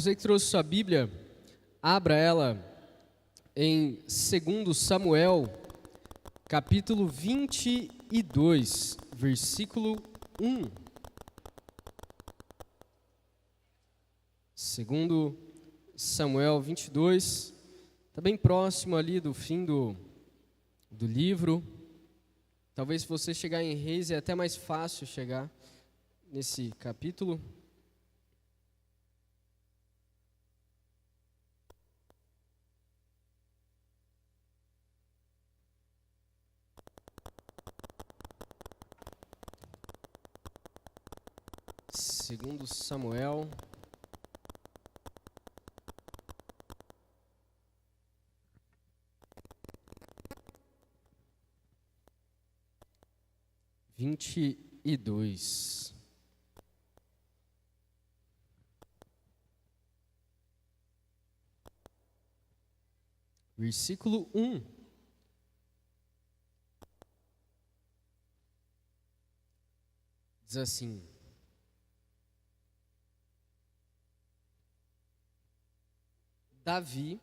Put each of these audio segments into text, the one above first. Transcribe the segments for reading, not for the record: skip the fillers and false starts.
Você que trouxe sua Bíblia, abra ela em 2 Samuel, capítulo 22, versículo 1. 2 Samuel 22, está bem próximo ali do fim do livro. Talvez se você chegar em Reis é até mais fácil chegar nesse capítulo. Segundo Samuel, vinte e dois. Versículo 1. Diz assim: Davi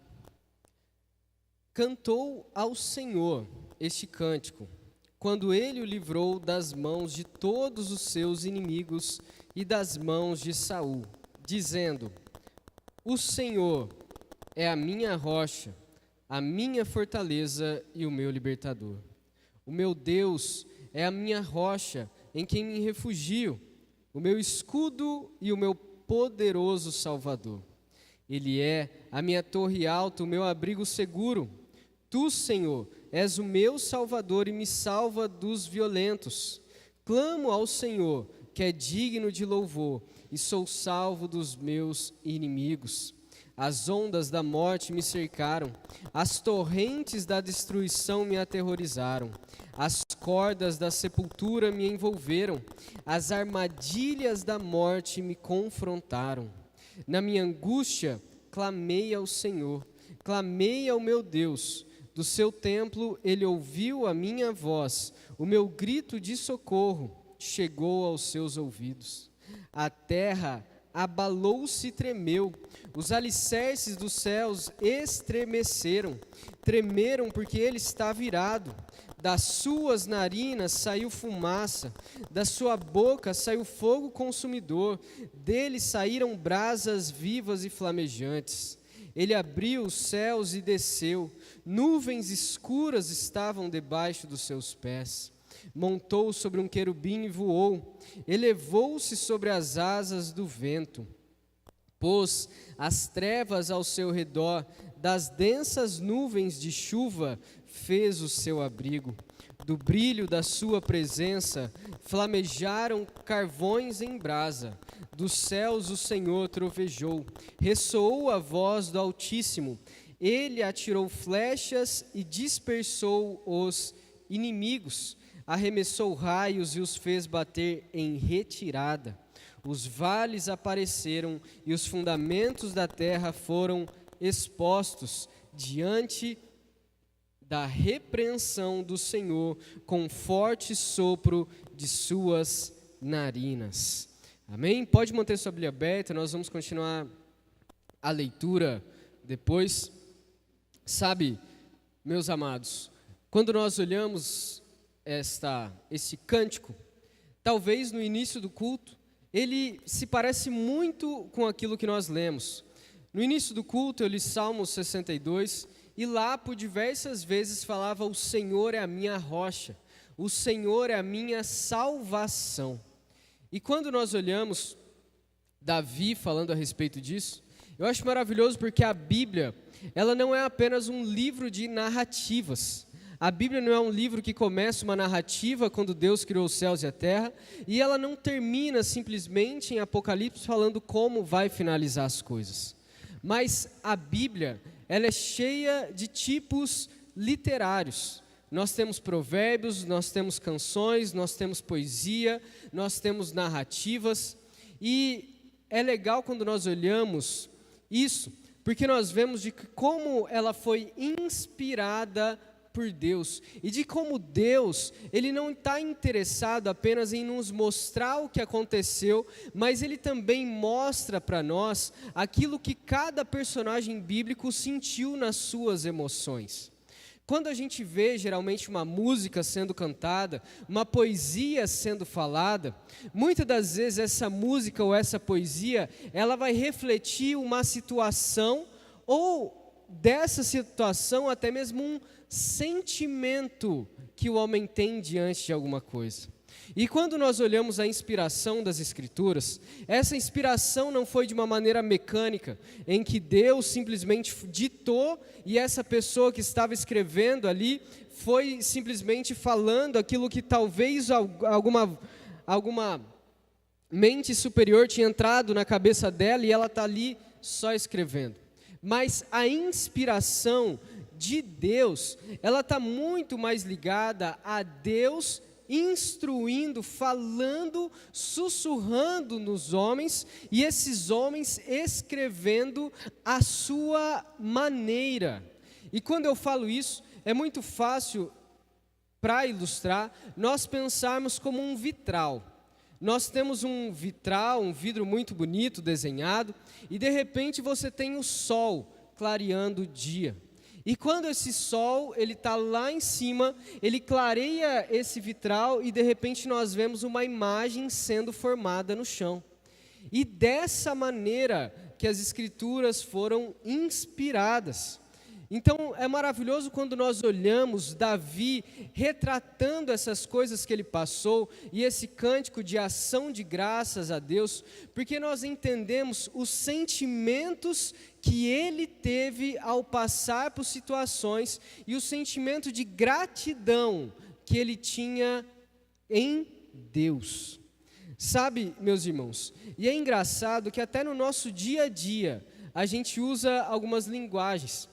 cantou ao Senhor este cântico, quando ele o livrou das mãos de todos os seus inimigos e das mãos de Saul, dizendo: O Senhor é a minha rocha, a minha fortaleza e o meu libertador. O meu Deus é a minha rocha, em quem me refugio, o meu escudo e o meu poderoso Salvador. Ele é a minha torre alta, o meu abrigo seguro. Tu, Senhor, és o meu Salvador e me salva dos violentos. Clamo ao Senhor, que é digno de louvor, e sou salvo dos meus inimigos. As ondas da morte me cercaram, as torrentes da destruição me aterrorizaram, as cordas da sepultura me envolveram, as armadilhas da morte me confrontaram. Na minha angústia, clamei ao Senhor, clamei ao meu Deus. Do seu templo, ele ouviu a minha voz, o meu grito de socorro chegou aos seus ouvidos. A terra abalou-se e tremeu, os alicerces dos céus estremeceram, tremeram porque ele estava irado. Das suas narinas saiu fumaça, da sua boca saiu fogo consumidor, dele saíram brasas vivas e flamejantes. Ele abriu os céus e desceu, nuvens escuras estavam debaixo dos seus pés. Montou sobre um querubim e voou, elevou-se sobre as asas do vento. Pôs as trevas ao seu redor, das densas nuvens de chuva fez o seu abrigo. Do brilho da sua presença flamejaram carvões em brasa. Dos céus o Senhor trovejou, ressoou a voz do Altíssimo. Ele atirou flechas e dispersou os inimigos. Arremessou raios e os fez bater em retirada. Os vales apareceram e os fundamentos da terra foram expostos diante da repreensão do Senhor com forte sopro de suas narinas. Amém? Pode manter sua Bíblia aberta, nós vamos continuar a leitura depois. Sabe, meus amados, quando nós olhamos esse cântico, talvez no início do culto, ele se parece muito com aquilo que nós lemos. No início do culto eu li Salmo 62, e lá por diversas vezes falava: o Senhor é a minha rocha, o Senhor é a minha salvação. E quando nós olhamos Davi falando a respeito disso, eu acho maravilhoso porque a Bíblia, ela não é apenas um livro de narrativas. A Bíblia não é um livro que começa uma narrativa quando Deus criou os céus e a terra, e ela não termina simplesmente em Apocalipse falando como vai finalizar as coisas. Mas a Bíblia, ela é cheia de tipos literários. Nós temos provérbios, nós temos canções, nós temos poesia, nós temos narrativas, e é legal quando nós olhamos isso, porque nós vemos de como ela foi inspirada por Deus, e de como Deus, Ele não está interessado apenas em nos mostrar o que aconteceu, mas Ele também mostra para nós aquilo que cada personagem bíblico sentiu nas suas emoções. Quando a gente vê geralmente uma música sendo cantada, uma poesia sendo falada, muitas das vezes essa música ou essa poesia, ela vai refletir uma situação ou dessa situação até mesmo um sentimento que o homem tem diante de alguma coisa. E quando nós olhamos a inspiração das Escrituras, essa inspiração não foi de uma maneira mecânica, em que Deus simplesmente ditou e essa pessoa que estava escrevendo ali foi simplesmente falando aquilo que talvez alguma mente superior tinha entrado na cabeça dela e ela está ali só escrevendo. Mas a inspiração de Deus, ela está muito mais ligada a Deus instruindo, falando, sussurrando nos homens, e esses homens escrevendo a sua maneira. E quando eu falo isso, é muito fácil, para ilustrar, nós pensarmos como um vitral. Nós temos um vitral, um vidro muito bonito, desenhado, e de repente você tem o sol clareando o dia. E quando esse sol, ele está lá em cima, ele clareia esse vitral e de repente nós vemos uma imagem sendo formada no chão. E dessa maneira que as Escrituras foram inspiradas. Então é maravilhoso quando nós olhamos Davi retratando essas coisas que ele passou e esse cântico de ação de graças a Deus, porque nós entendemos os sentimentos que ele teve ao passar por situações e o sentimento de gratidão que ele tinha em Deus. Sabe, meus irmãos, e é engraçado que até no nosso dia a dia a gente usa algumas linguagens.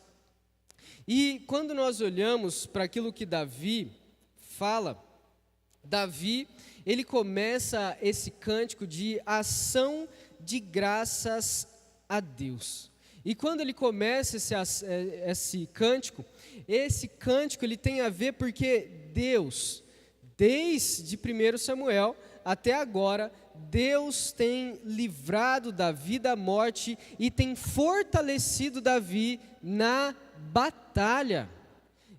E quando nós olhamos para aquilo que Davi fala, Davi, ele começa esse cântico de ação de graças a Deus. E quando ele começa esse cântico ele tem a ver porque Deus, desde 1 Samuel até agora, Deus tem livrado Davi da morte e tem fortalecido Davi na batalha.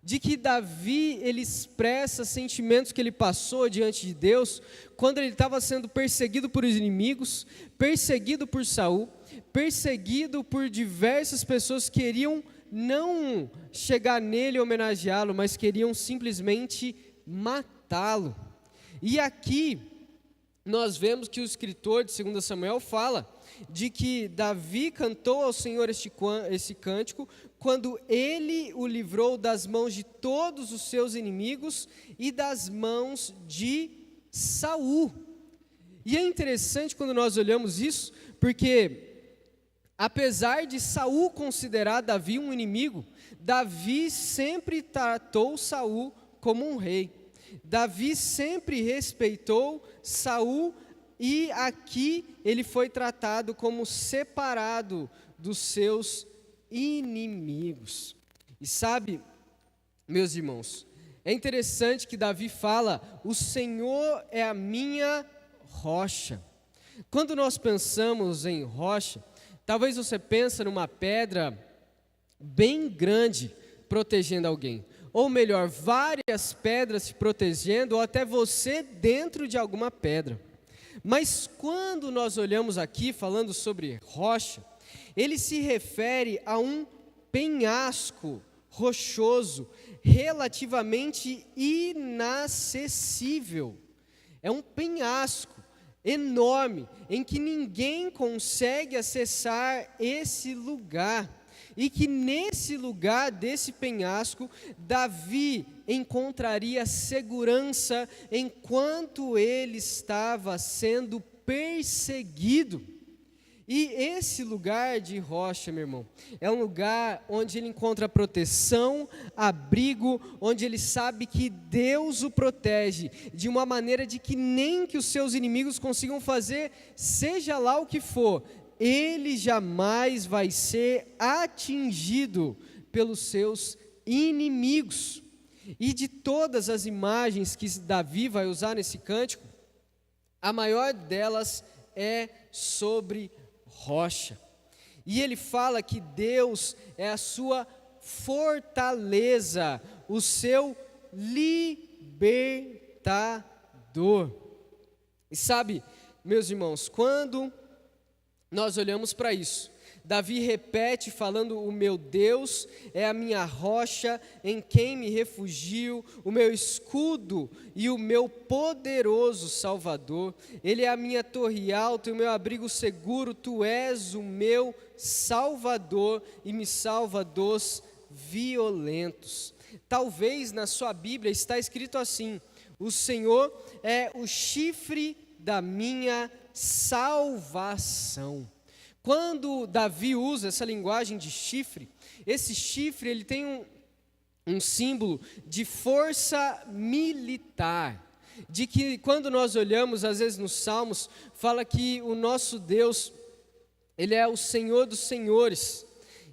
De que Davi, ele expressa sentimentos que ele passou diante de Deus, quando ele estava sendo perseguido por inimigos, perseguido por Saul, perseguido por diversas pessoas que queriam não chegar nele e homenageá-lo, mas queriam simplesmente matá-lo. E aqui, nós vemos que o escritor de 2 Samuel fala de que Davi cantou ao Senhor esse cântico quando ele o livrou das mãos de todos os seus inimigos e das mãos de Saul. E é interessante quando nós olhamos isso, porque apesar de Saul considerar Davi um inimigo, Davi sempre tratou Saul como um rei. Davi sempre respeitou Saul e aqui ele foi tratado como separado dos seus inimigos. E sabe, meus irmãos, é interessante que Davi fala: o Senhor é a minha rocha. Quando nós pensamos em rocha, talvez você pense numa pedra bem grande protegendo alguém. Ou melhor, várias pedras te protegendo, ou até você dentro de alguma pedra. Mas quando nós olhamos aqui, falando sobre rocha, ele se refere a um penhasco rochoso, relativamente inacessível. É um penhasco enorme, em que ninguém consegue acessar esse lugar. E que nesse lugar desse penhasco, Davi encontraria segurança enquanto ele estava sendo perseguido. E esse lugar de rocha, meu irmão, é um lugar onde ele encontra proteção, abrigo, onde ele sabe que Deus o protege de uma maneira de que nem que os seus inimigos consigam fazer, seja lá o que for, ele jamais vai ser atingido pelos seus inimigos. E de todas as imagens que Davi vai usar nesse cântico, a maior delas é sobre rocha. E ele fala que Deus é a sua fortaleza, o seu libertador. E sabe, meus irmãos, quando nós olhamos para isso, Davi repete falando: o meu Deus é a minha rocha, em quem me refugio, o meu escudo e o meu poderoso Salvador. Ele é a minha torre alta e o meu abrigo seguro. Tu és o meu Salvador e me salva dos violentos. Talvez na sua Bíblia está escrito assim: o Senhor é o chifre da minha salvação. Quando Davi usa essa linguagem de chifre, esse chifre ele tem um símbolo de força militar, de que quando nós olhamos, às vezes nos Salmos, fala que o nosso Deus, Ele é o Senhor dos senhores,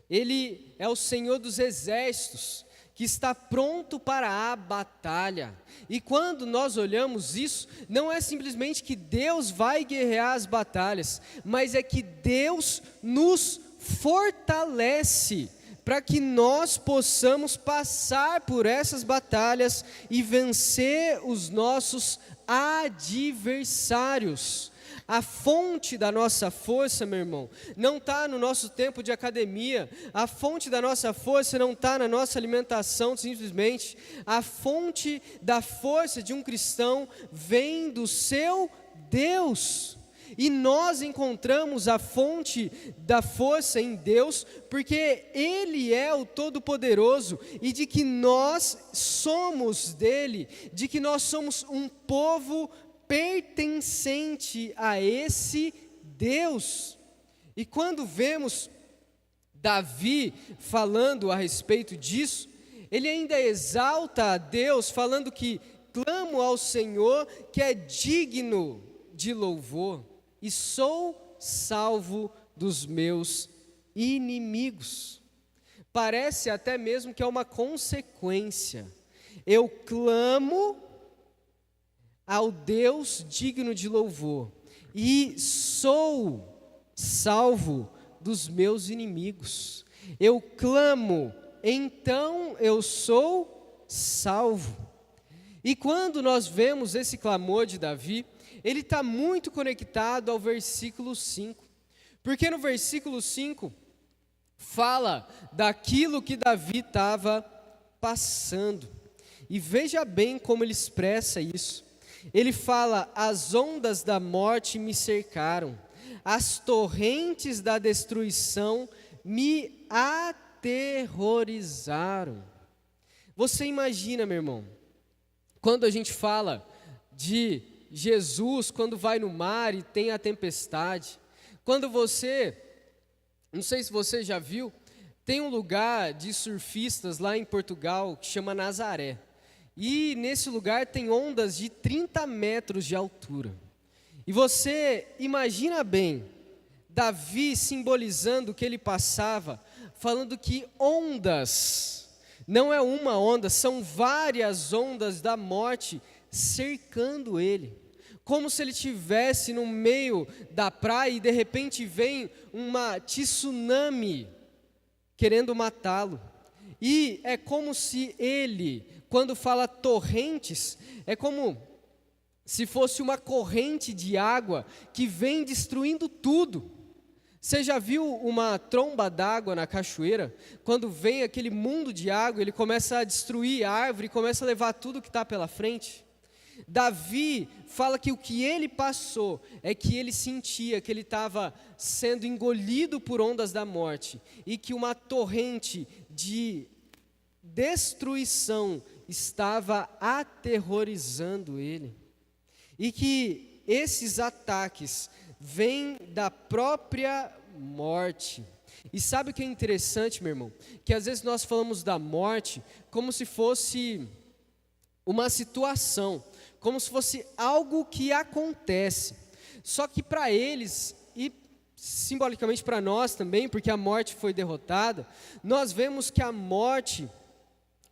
Ele é o Senhor dos exércitos, que está pronto para a batalha. E quando nós olhamos isso, não é simplesmente que Deus vai guerrear as batalhas, mas é que Deus nos fortalece para que nós possamos passar por essas batalhas e vencer os nossos adversários. A fonte da nossa força, meu irmão, não está no nosso tempo de academia. A fonte da nossa força não está na nossa alimentação, simplesmente. A fonte da força de um cristão vem do seu Deus. E nós encontramos a fonte da força em Deus, porque Ele é o Todo-Poderoso, e de que nós somos dele, de que nós somos um povo pertencente a esse Deus. E quando vemos Davi falando a respeito disso, ele ainda exalta a Deus, falando que clamo ao Senhor, que é digno de louvor, e sou salvo dos meus inimigos. Parece até mesmo que é uma consequência. Eu clamo ao Deus digno de louvor, e sou salvo dos meus inimigos. Eu clamo, então eu sou salvo. E quando nós vemos esse clamor de Davi, ele está muito conectado ao versículo 5, porque no versículo 5 fala daquilo que Davi estava passando, e veja bem como ele expressa isso. Ele fala: as ondas da morte me cercaram, as torrentes da destruição me aterrorizaram. Você imagina, meu irmão, quando a gente fala de Jesus, quando vai no mar e tem a tempestade, quando você, não sei se você já viu, tem um lugar de surfistas lá em Portugal que chama Nazaré. E nesse lugar tem ondas de 30 metros de altura. E você imagina bem, Davi simbolizando o que ele passava, falando que ondas, não é uma onda, são várias ondas da morte cercando ele. Como se ele estivesse no meio da praia e de repente vem uma tsunami querendo matá-lo. E é como se ele, quando fala torrentes, é como se fosse uma corrente de água que vem destruindo tudo. Você já viu uma tromba d'água na cachoeira? Quando vem aquele mundo de água, ele começa a destruir a árvore, começa a levar tudo que está pela frente. Davi fala que o que ele passou é que ele sentia que ele estava sendo engolido por ondas da morte e que uma torrente de destruição estava aterrorizando ele, e que esses ataques vêm da própria morte. E sabe o que é interessante, meu irmão? Que às vezes nós falamos da morte como se fosse uma situação, como se fosse algo que acontece. Só que para eles, e simbolicamente para nós também, porque a morte foi derrotada, nós vemos que a morte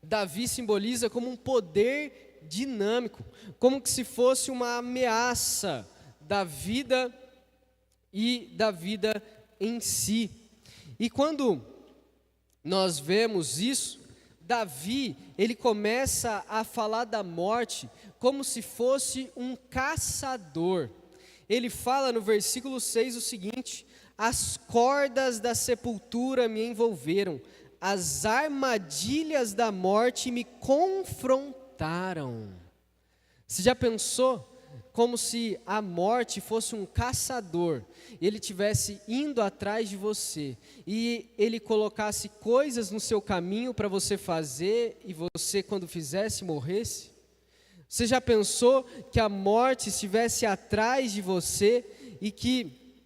Davi simboliza como um poder dinâmico, como que se fosse uma ameaça da vida e da vida em si. E quando nós vemos isso, Davi, ele começa a falar da morte como se fosse um caçador. Ele fala no versículo 6 o seguinte: as cordas da sepultura me envolveram, as armadilhas da morte me confrontaram. Você já pensou como se a morte fosse um caçador, ele estivesse indo atrás de você, e ele colocasse coisas no seu caminho para você fazer, e você, quando fizesse, morresse? Você já pensou que a morte estivesse atrás de você, e que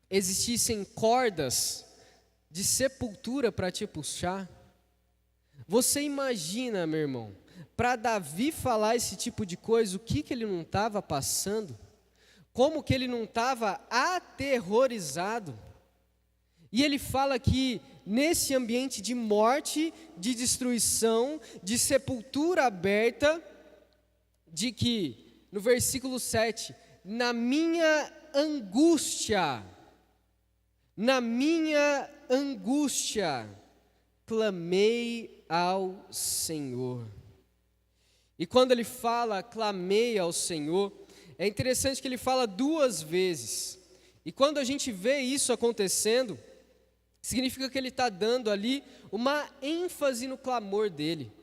existissem cordas de sepultura para te puxar? Você imagina, meu irmão, para Davi falar esse tipo de coisa, o que ele não estava passando? Como que ele não estava aterrorizado? E ele fala que nesse ambiente de morte, de destruição, de sepultura aberta, de que, no versículo 7, na minha angústia, clamei ao Senhor. E quando ele fala, clamei ao Senhor, é interessante que ele fala duas vezes. E quando a gente vê isso acontecendo, significa que ele está dando ali uma ênfase no clamor dele.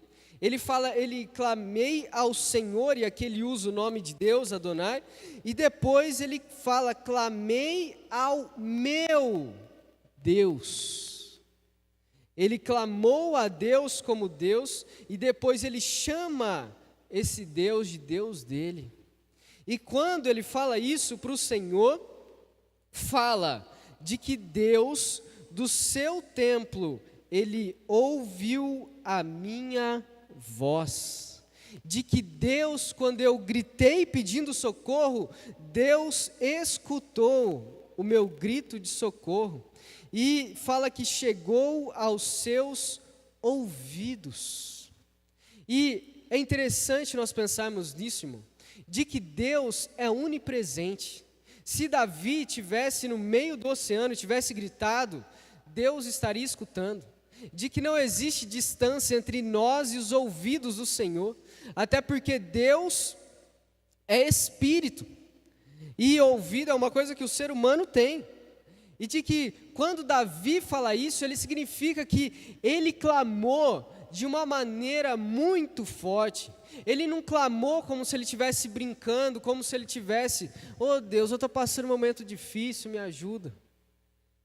Ele fala, ele clamei ao Senhor, e aqui ele usa o nome de Deus, Adonai, e depois ele fala, clamei ao meu Deus. Ele clamou a Deus como Deus, e depois ele chama esse Deus de Deus dele. E quando ele fala isso para o Senhor, fala de que Deus, do seu templo, ele ouviu a minha voz. De que Deus, quando eu gritei pedindo socorro, Deus escutou o meu grito de socorro. E fala que chegou aos seus ouvidos. E é interessante nós pensarmos nisso, irmão, de que Deus é onipresente. Se Davi tivesse no meio do oceano e tivesse gritado, Deus estaria escutando. De que não existe distância entre nós e os ouvidos do Senhor, até porque Deus é espírito, e ouvido é uma coisa que o ser humano tem. E de que quando Davi fala isso, ele significa que ele clamou de uma maneira muito forte. Ele não clamou como se ele estivesse brincando, como se ele tivesse, oh Deus, eu estou passando um momento difícil, me ajuda.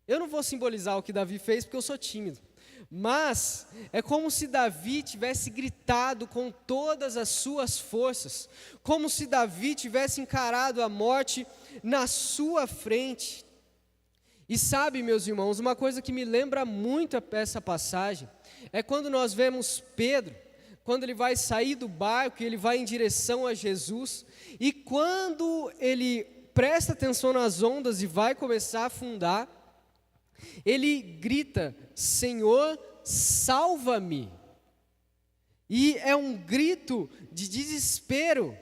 Eu não vou simbolizar o que Davi fez, porque eu sou tímido. Mas é como se Davi tivesse gritado com todas as suas forças, como se Davi tivesse encarado a morte na sua frente. E sabe, meus irmãos, uma coisa que me lembra muito essa passagem, é quando nós vemos Pedro, quando ele vai sair do barco e ele vai em direção a Jesus, e quando ele presta atenção nas ondas e vai começar a afundar, ele grita, Senhor, salva-me. E é um grito de desespero,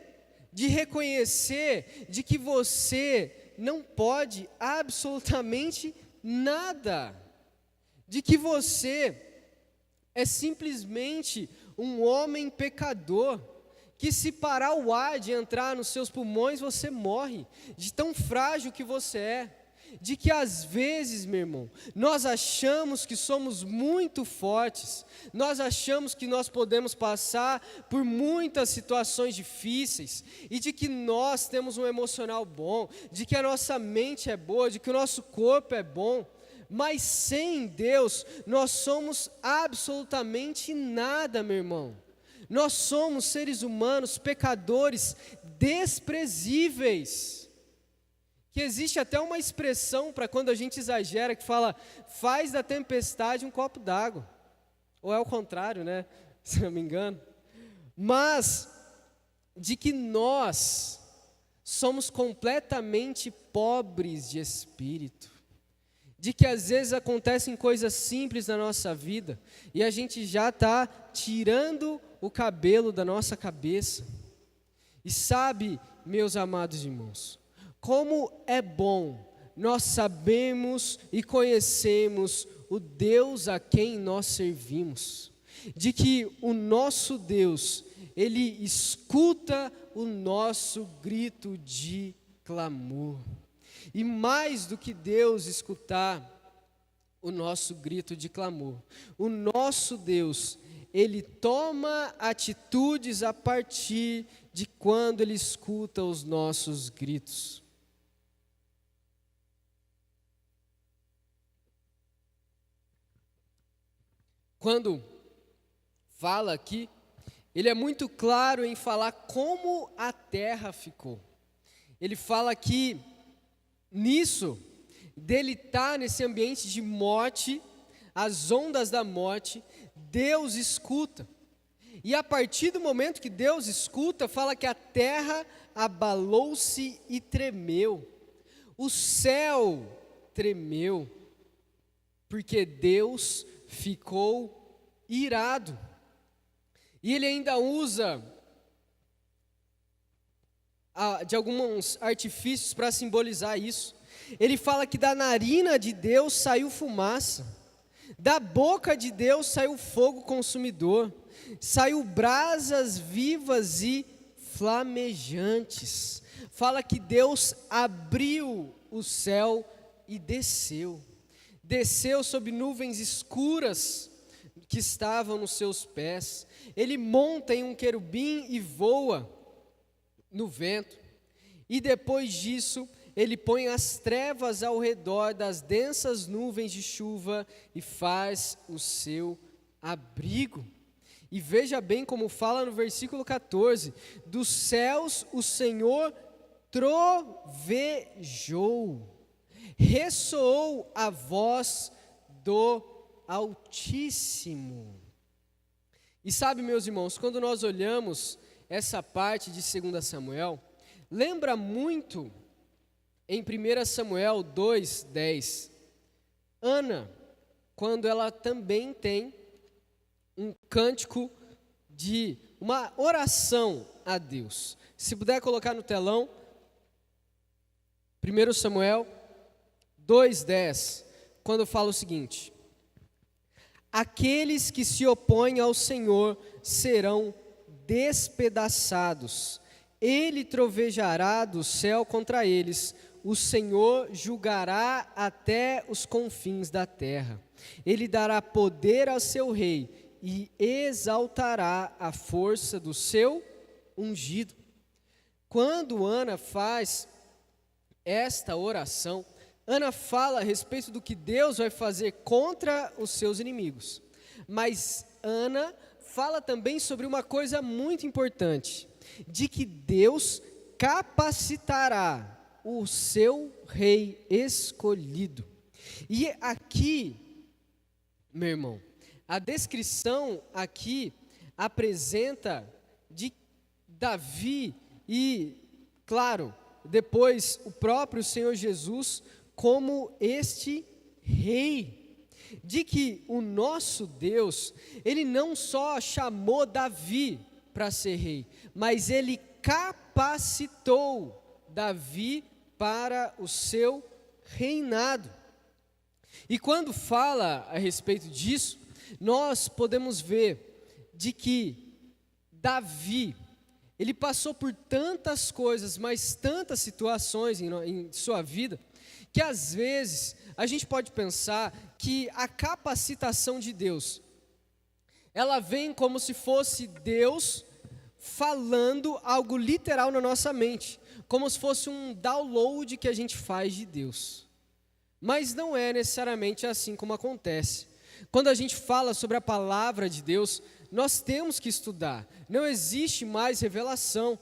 de reconhecer de que você não pode absolutamente nada, de que você é simplesmente um homem pecador, que se parar o ar de entrar nos seus pulmões, você morre, de tão frágil que você é. De que às vezes, meu irmão, nós achamos que somos muito fortes, nós achamos que nós podemos passar por muitas situações difíceis, e de que nós temos um emocional bom, de que a nossa mente é boa, de que o nosso corpo é bom, mas sem Deus nós somos absolutamente nada, meu irmão. Nós somos seres humanos, pecadores, desprezíveis. Que existe até uma expressão para quando a gente exagera, que fala, faz da tempestade um copo d'água. Ou é o contrário, né? Se não me engano. Mas, de que nós somos completamente pobres de espírito. de que às vezes acontecem coisas simples na nossa vida e a gente já está tirando o cabelo da nossa cabeça. E sabe, meus amados irmãos, como é bom nós sabemos e conhecemos o Deus a quem nós servimos, de que o nosso Deus, Ele escuta o nosso grito de clamor. E mais do que Deus escutar o nosso grito de clamor, o nosso Deus, Ele toma atitudes a partir de quando Ele escuta os nossos gritos. Quando fala aqui, ele é muito claro em falar como a terra ficou. Ele fala que nisso, dele estar nesse ambiente de morte, as ondas da morte, Deus escuta. E a partir do momento que Deus escuta, fala que a terra abalou-se e tremeu. O céu tremeu, porque Deus ficou irado. E ele ainda usa de alguns artifícios para simbolizar isso. Ele fala que da narina de Deus saiu fumaça, da boca de Deus saiu fogo consumidor, saiu brasas vivas e flamejantes. Fala que Deus abriu o céu e desceu. Desceu sob nuvens escuras que estavam nos seus pés. Ele monta em um querubim e voa no vento. E depois disso, ele põe as trevas ao redor das densas nuvens de chuva e faz o seu abrigo. E veja bem como fala no versículo 14: dos céus o Senhor trovejou, ressoou a voz do Altíssimo. E sabe, meus irmãos, quando nós olhamos essa parte de 2 Samuel, lembra muito em 1 Samuel 2:10, Ana, quando ela também tem um cântico de uma oração a Deus. Se puder colocar no telão, 1 Samuel 2:10, quando fala o seguinte: aqueles que se opõem ao Senhor serão despedaçados, Ele trovejará do céu contra eles, o Senhor julgará até os confins da terra. Ele dará poder ao seu rei e exaltará a força do seu ungido. Quando Ana faz esta oração, Ana fala a respeito do que Deus vai fazer contra os seus inimigos. Mas Ana fala também sobre uma coisa muito importante, de que Deus capacitará o seu rei escolhido. E aqui, meu irmão, a descrição aqui apresenta de Davi e, claro, depois o próprio Senhor Jesus como este rei, de que o nosso Deus, Ele não só chamou Davi para ser rei, mas Ele capacitou Davi para o seu reinado. E quando fala a respeito disso, nós podemos ver de que Davi, ele passou por tantas coisas, mas tantas situações em sua vida, que às vezes a gente pode pensar que a capacitação de Deus, ela vem como se fosse Deus falando algo literal na nossa mente, como se fosse um download que a gente faz de Deus. Mas não é necessariamente assim como acontece. Quando a gente fala sobre a palavra de Deus, nós temos que estudar, não existe mais revelação.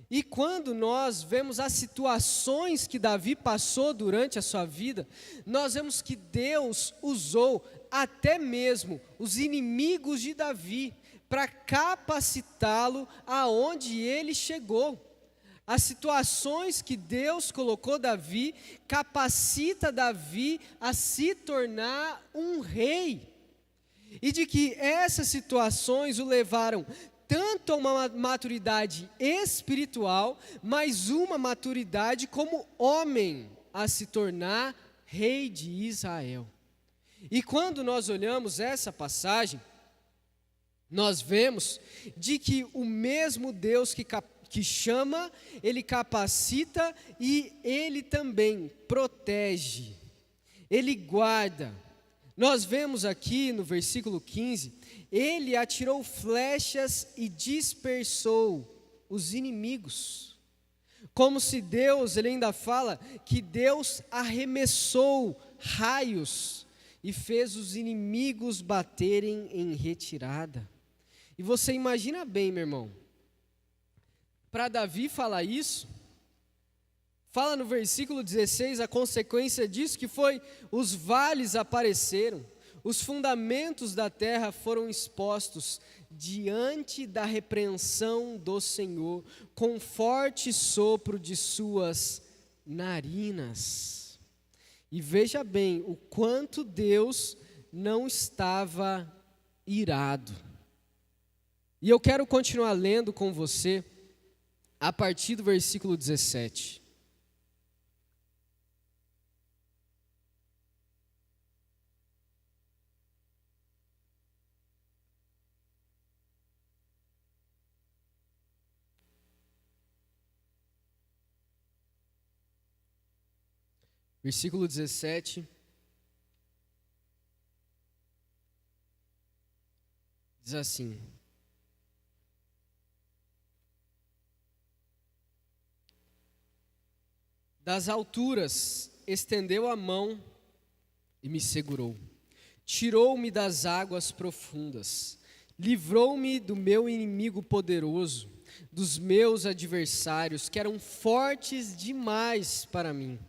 E quando nós vemos as situações que Davi passou durante a sua vida, nós vemos que Deus usou até mesmo os inimigos de Davi para capacitá-lo aonde ele chegou. As situações que Deus colocou Davi, capacita Davi a se tornar um rei. E de que essas situações o levaram tanto a uma maturidade espiritual, mas uma maturidade como homem, a se tornar rei de Israel. E quando nós olhamos essa passagem, nós vemos de que o mesmo Deus que chama, Ele capacita e Ele também protege, Ele guarda. Nós vemos aqui no versículo 15, Ele atirou flechas e dispersou os inimigos. Como se Deus, ele ainda fala que Deus arremessou raios e fez os inimigos baterem em retirada. E você imagina bem, meu irmão, para Davi falar isso, fala no versículo 16, a consequência disso que foi: os vales apareceram, os fundamentos da terra foram expostos diante da repreensão do Senhor, com forte sopro de suas narinas. E veja bem o quanto Deus não estava irado. E eu quero continuar lendo com você a partir do versículo 17. Versículo 17. Diz assim: das alturas estendeu a mão e me segurou, tirou-me das águas profundas, livrou-me do meu inimigo poderoso, dos meus adversários, que eram fortes demais para mim.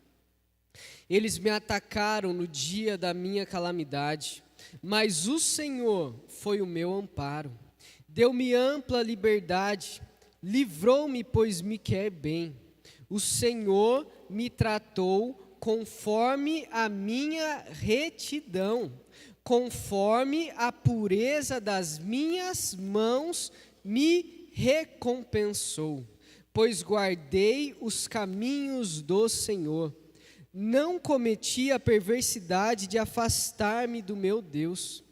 Eles me atacaram no dia da minha calamidade, mas o Senhor foi o meu amparo. Deu-me ampla liberdade, livrou-me, pois me quer bem. O Senhor me tratou conforme a minha retidão, conforme a pureza das minhas mãos me recompensou, pois guardei os caminhos do Senhor. Não cometi a perversidade de afastar-me do meu Deus.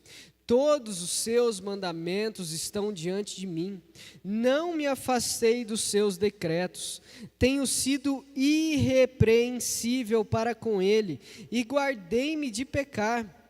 Todos os seus mandamentos estão diante de mim. Não me afastei dos seus decretos. Tenho sido irrepreensível para com ele e guardei-me de pecar.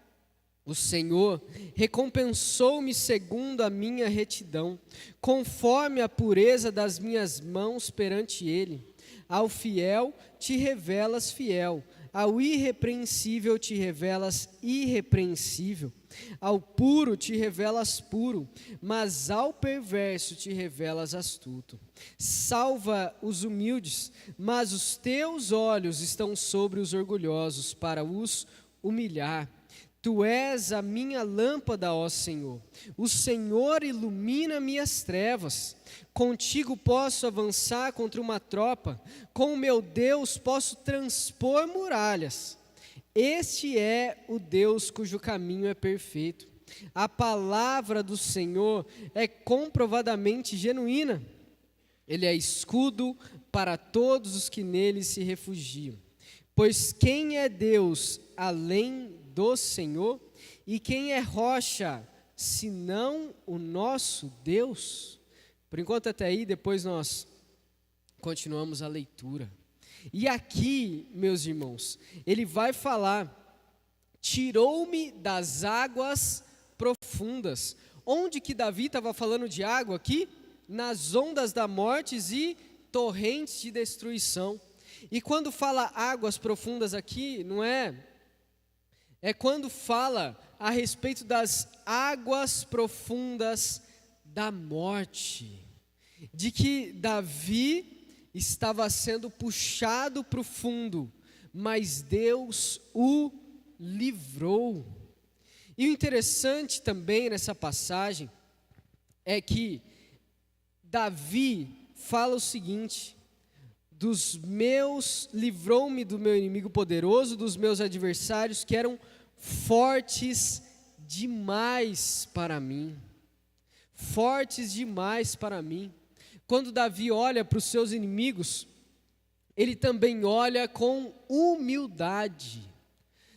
O Senhor recompensou-me segundo a minha retidão, conforme a pureza das minhas mãos perante ele. Ao fiel te revelas fiel, ao irrepreensível te revelas irrepreensível, ao puro te revelas puro, mas ao perverso te revelas astuto. Salva os humildes, mas os teus olhos estão sobre os orgulhosos para os humilhar. Tu és a minha lâmpada, ó Senhor. O Senhor ilumina minhas trevas. Contigo posso avançar contra uma tropa. Com o meu Deus posso transpor muralhas. Este é o Deus cujo caminho é perfeito. A palavra do Senhor é comprovadamente genuína. Ele é escudo para todos os que nele se refugiam. Pois quem é Deus além do Senhor? E quem é rocha, senão o nosso Deus? Por enquanto até aí, depois nós continuamos a leitura. E aqui, meus irmãos, ele vai falar: tirou-me das águas profundas. Onde que Davi estava falando de água aqui? Nas ondas da morte e torrentes de destruição. E quando fala águas profundas aqui, não é quando fala a respeito das águas profundas da morte, de que Davi estava sendo puxado para o fundo, mas Deus o livrou. E o interessante também nessa passagem é que Davi fala o seguinte: livrou-me do meu inimigo poderoso, dos meus adversários que eram fortes demais para mim. Fortes demais para mim. Quando Davi olha para os seus inimigos, ele também olha com humildade,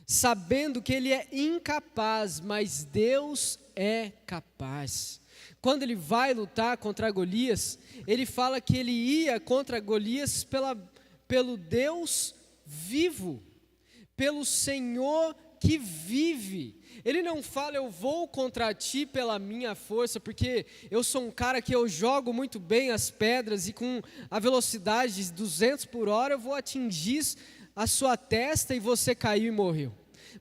sabendo que ele é incapaz, mas Deus é capaz. Quando ele vai lutar contra Golias, ele fala que ele ia contra Golias pelo Deus vivo, pelo Senhor que vive. Ele não fala, eu vou contra ti pela minha força, porque eu sou um cara que eu jogo muito bem as pedras e com a velocidade de 200 por hora eu vou atingir a sua testa e você caiu e morreu.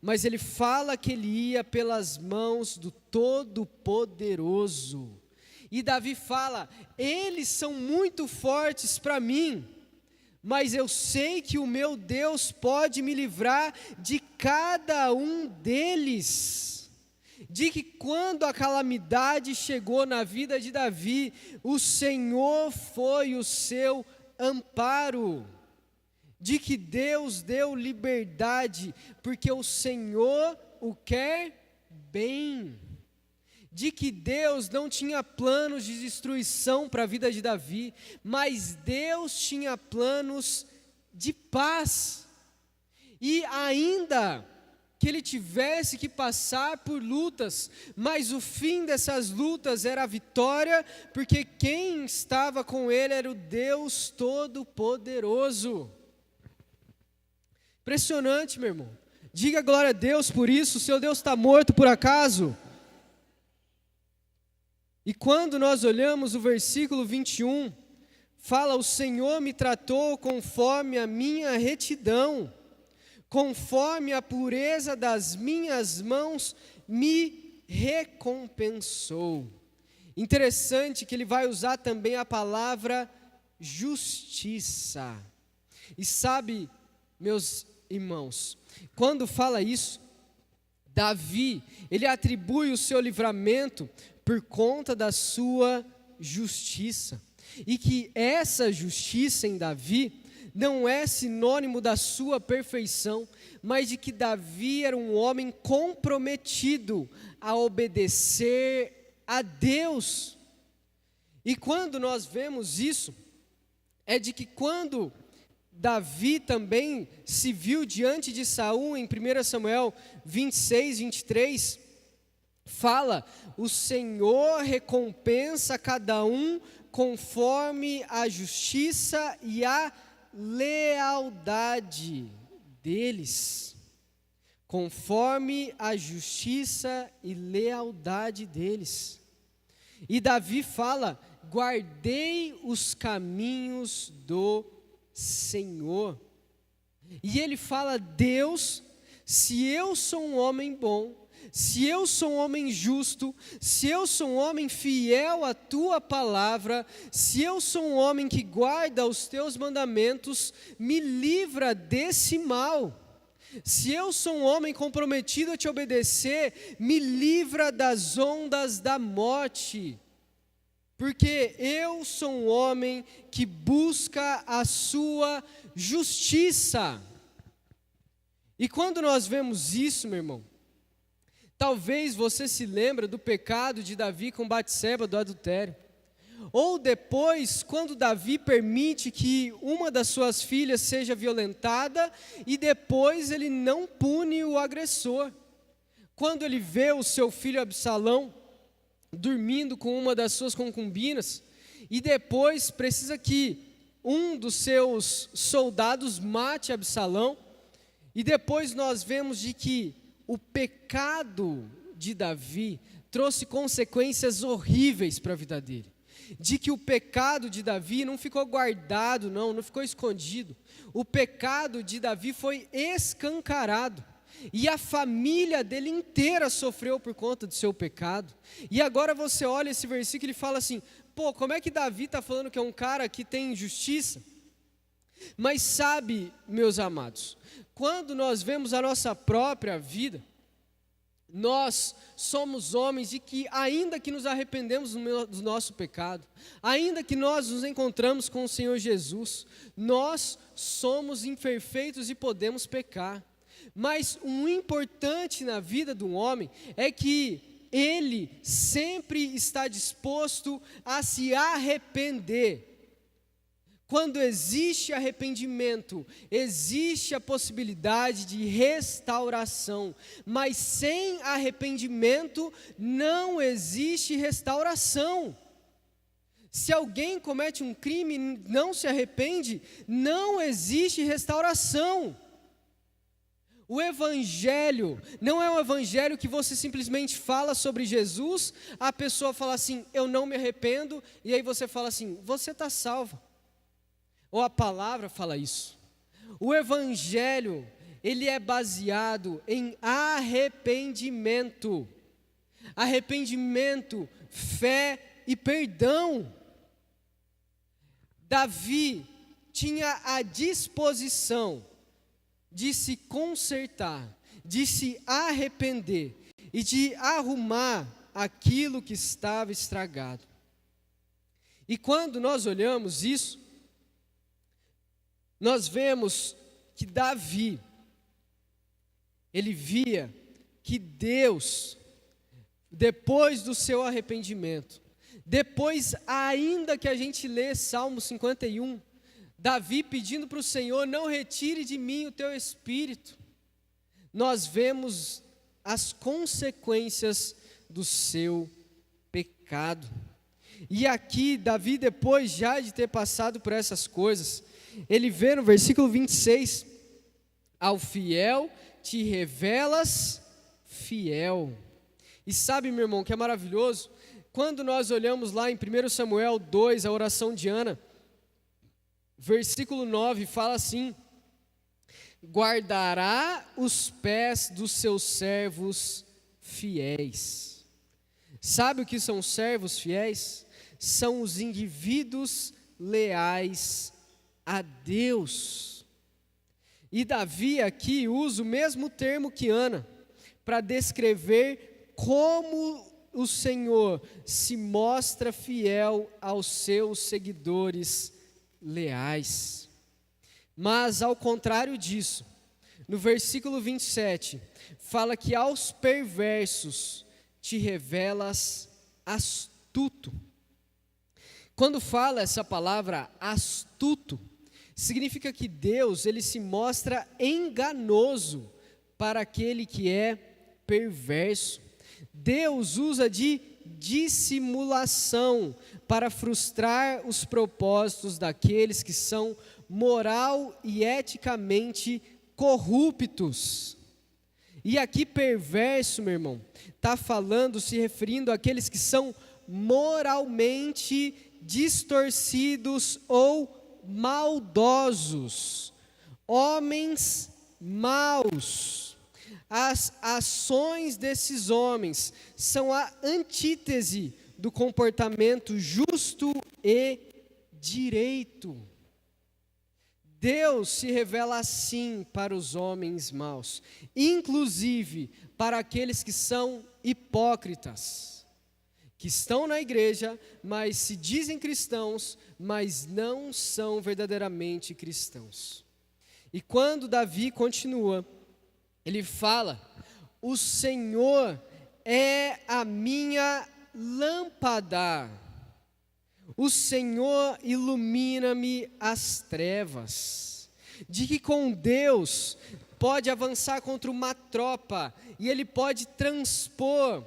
Mas ele fala que ele ia pelas mãos do Todo-Poderoso. E Davi fala, eles são muito fortes para mim, mas eu sei que o meu Deus pode me livrar de cada um deles. De que quando a calamidade chegou na vida de Davi, o Senhor foi o seu amparo. De que Deus deu liberdade, porque o Senhor o quer bem. De que Deus não tinha planos de destruição para a vida de Davi, mas Deus tinha planos de paz. E ainda que ele tivesse que passar por lutas, mas o fim dessas lutas era a vitória, porque quem estava com ele era o Deus Todo-Poderoso. Impressionante, meu irmão. Diga glória a Deus por isso. O seu Deus está morto por acaso? E quando nós olhamos o versículo 21, fala, o Senhor me tratou conforme a minha retidão, conforme a pureza das minhas mãos me recompensou. Interessante que ele vai usar também a palavra justiça. E sabe, meus irmãos, quando fala isso, Davi, ele atribui o seu livramento por conta da sua justiça, e que essa justiça em Davi não é sinônimo da sua perfeição, mas de que Davi era um homem comprometido a obedecer a Deus. E quando nós vemos isso, é de que quando Davi também se viu diante de Saul em 1 Samuel 26, 23, fala, o Senhor recompensa cada um conforme a justiça e a lealdade deles. Conforme a justiça e lealdade deles. E Davi fala, guardei os caminhos do Senhor. E ele fala, Deus, se eu sou um homem bom, se eu sou um homem justo, se eu sou um homem fiel à tua palavra, se eu sou um homem que guarda os teus mandamentos, me livra desse mal. Se eu sou um homem comprometido a te obedecer, me livra das ondas da morte. Porque eu sou um homem que busca a sua justiça. E quando nós vemos isso, meu irmão, talvez você se lembre do pecado de Davi com Batseba, do adultério. Ou depois, quando Davi permite que uma das suas filhas seja violentada, e depois ele não pune o agressor. Quando ele vê o seu filho Absalão dormindo com uma das suas concubinas, e depois precisa que um dos seus soldados mate Absalão, e depois nós vemos de que o pecado de Davi trouxe consequências horríveis para a vida dele. De que o pecado de Davi não ficou guardado, não ficou escondido. O pecado de Davi foi escancarado. E a família dele inteira sofreu por conta do seu pecado. E agora você olha esse versículo e fala assim, como é que Davi está falando que é um cara que tem justiça? Mas sabe, meus amados, quando nós vemos a nossa própria vida, Nós somos homens de que, ainda que nos arrependemos do nosso pecado, ainda que nós nos encontramos com o Senhor Jesus, nós somos imperfeitos e podemos pecar. Mas o importante na vida de um homem é que ele sempre está disposto a se arrepender. Quando existe arrependimento, existe a possibilidade de restauração, mas sem arrependimento não existe restauração. Se alguém comete um crime e não se arrepende, não existe restauração. O evangelho não é um evangelho que você simplesmente fala sobre Jesus, a pessoa fala assim, eu não me arrependo, e aí você fala assim, você está salvo. Ou a palavra fala isso. O evangelho, ele é baseado em arrependimento. Arrependimento, fé e perdão. Davi tinha a disposição de se consertar, de se arrepender e de arrumar aquilo que estava estragado. E quando nós olhamos isso, nós vemos que Davi, ele via que Deus, depois do seu arrependimento, depois ainda que a gente lê Salmo 51, Davi pedindo para o Senhor, não retire de mim o teu espírito, nós vemos as consequências do seu pecado. E aqui Davi, depois já de ter passado por essas coisas, ele vê no versículo 26, ao fiel te revelas fiel. E sabe, meu irmão, que é maravilhoso? Quando nós olhamos lá em 1 Samuel 2, a oração de Ana, versículo 9, fala assim, guardará os pés dos seus servos fiéis. Sabe o que são servos fiéis? São os indivíduos leais a Deus. E Davi aqui usa o mesmo termo que Ana, para descrever como o Senhor se mostra fiel aos seus seguidores leais. Mas ao contrário disso, no versículo 27, fala que aos perversos te revelas astuto. Quando fala essa palavra astuto, significa que Deus, ele se mostra enganoso para aquele que é perverso. Deus usa de dissimulação para frustrar os propósitos daqueles que são moral e eticamente corruptos. E aqui perverso, meu irmão, está falando, se referindo àqueles que são moralmente distorcidos ou maldosos, homens maus. As ações desses homens são a antítese do comportamento justo e direito. Deus se revela assim para os homens maus, inclusive para aqueles que são hipócritas, que estão na igreja, mas se dizem cristãos, mas não são verdadeiramente cristãos. E quando Davi continua, ele fala, o Senhor é a minha lâmpada, o Senhor ilumina-me as trevas, de que com Deus pode avançar contra uma tropa, e Ele pode transpor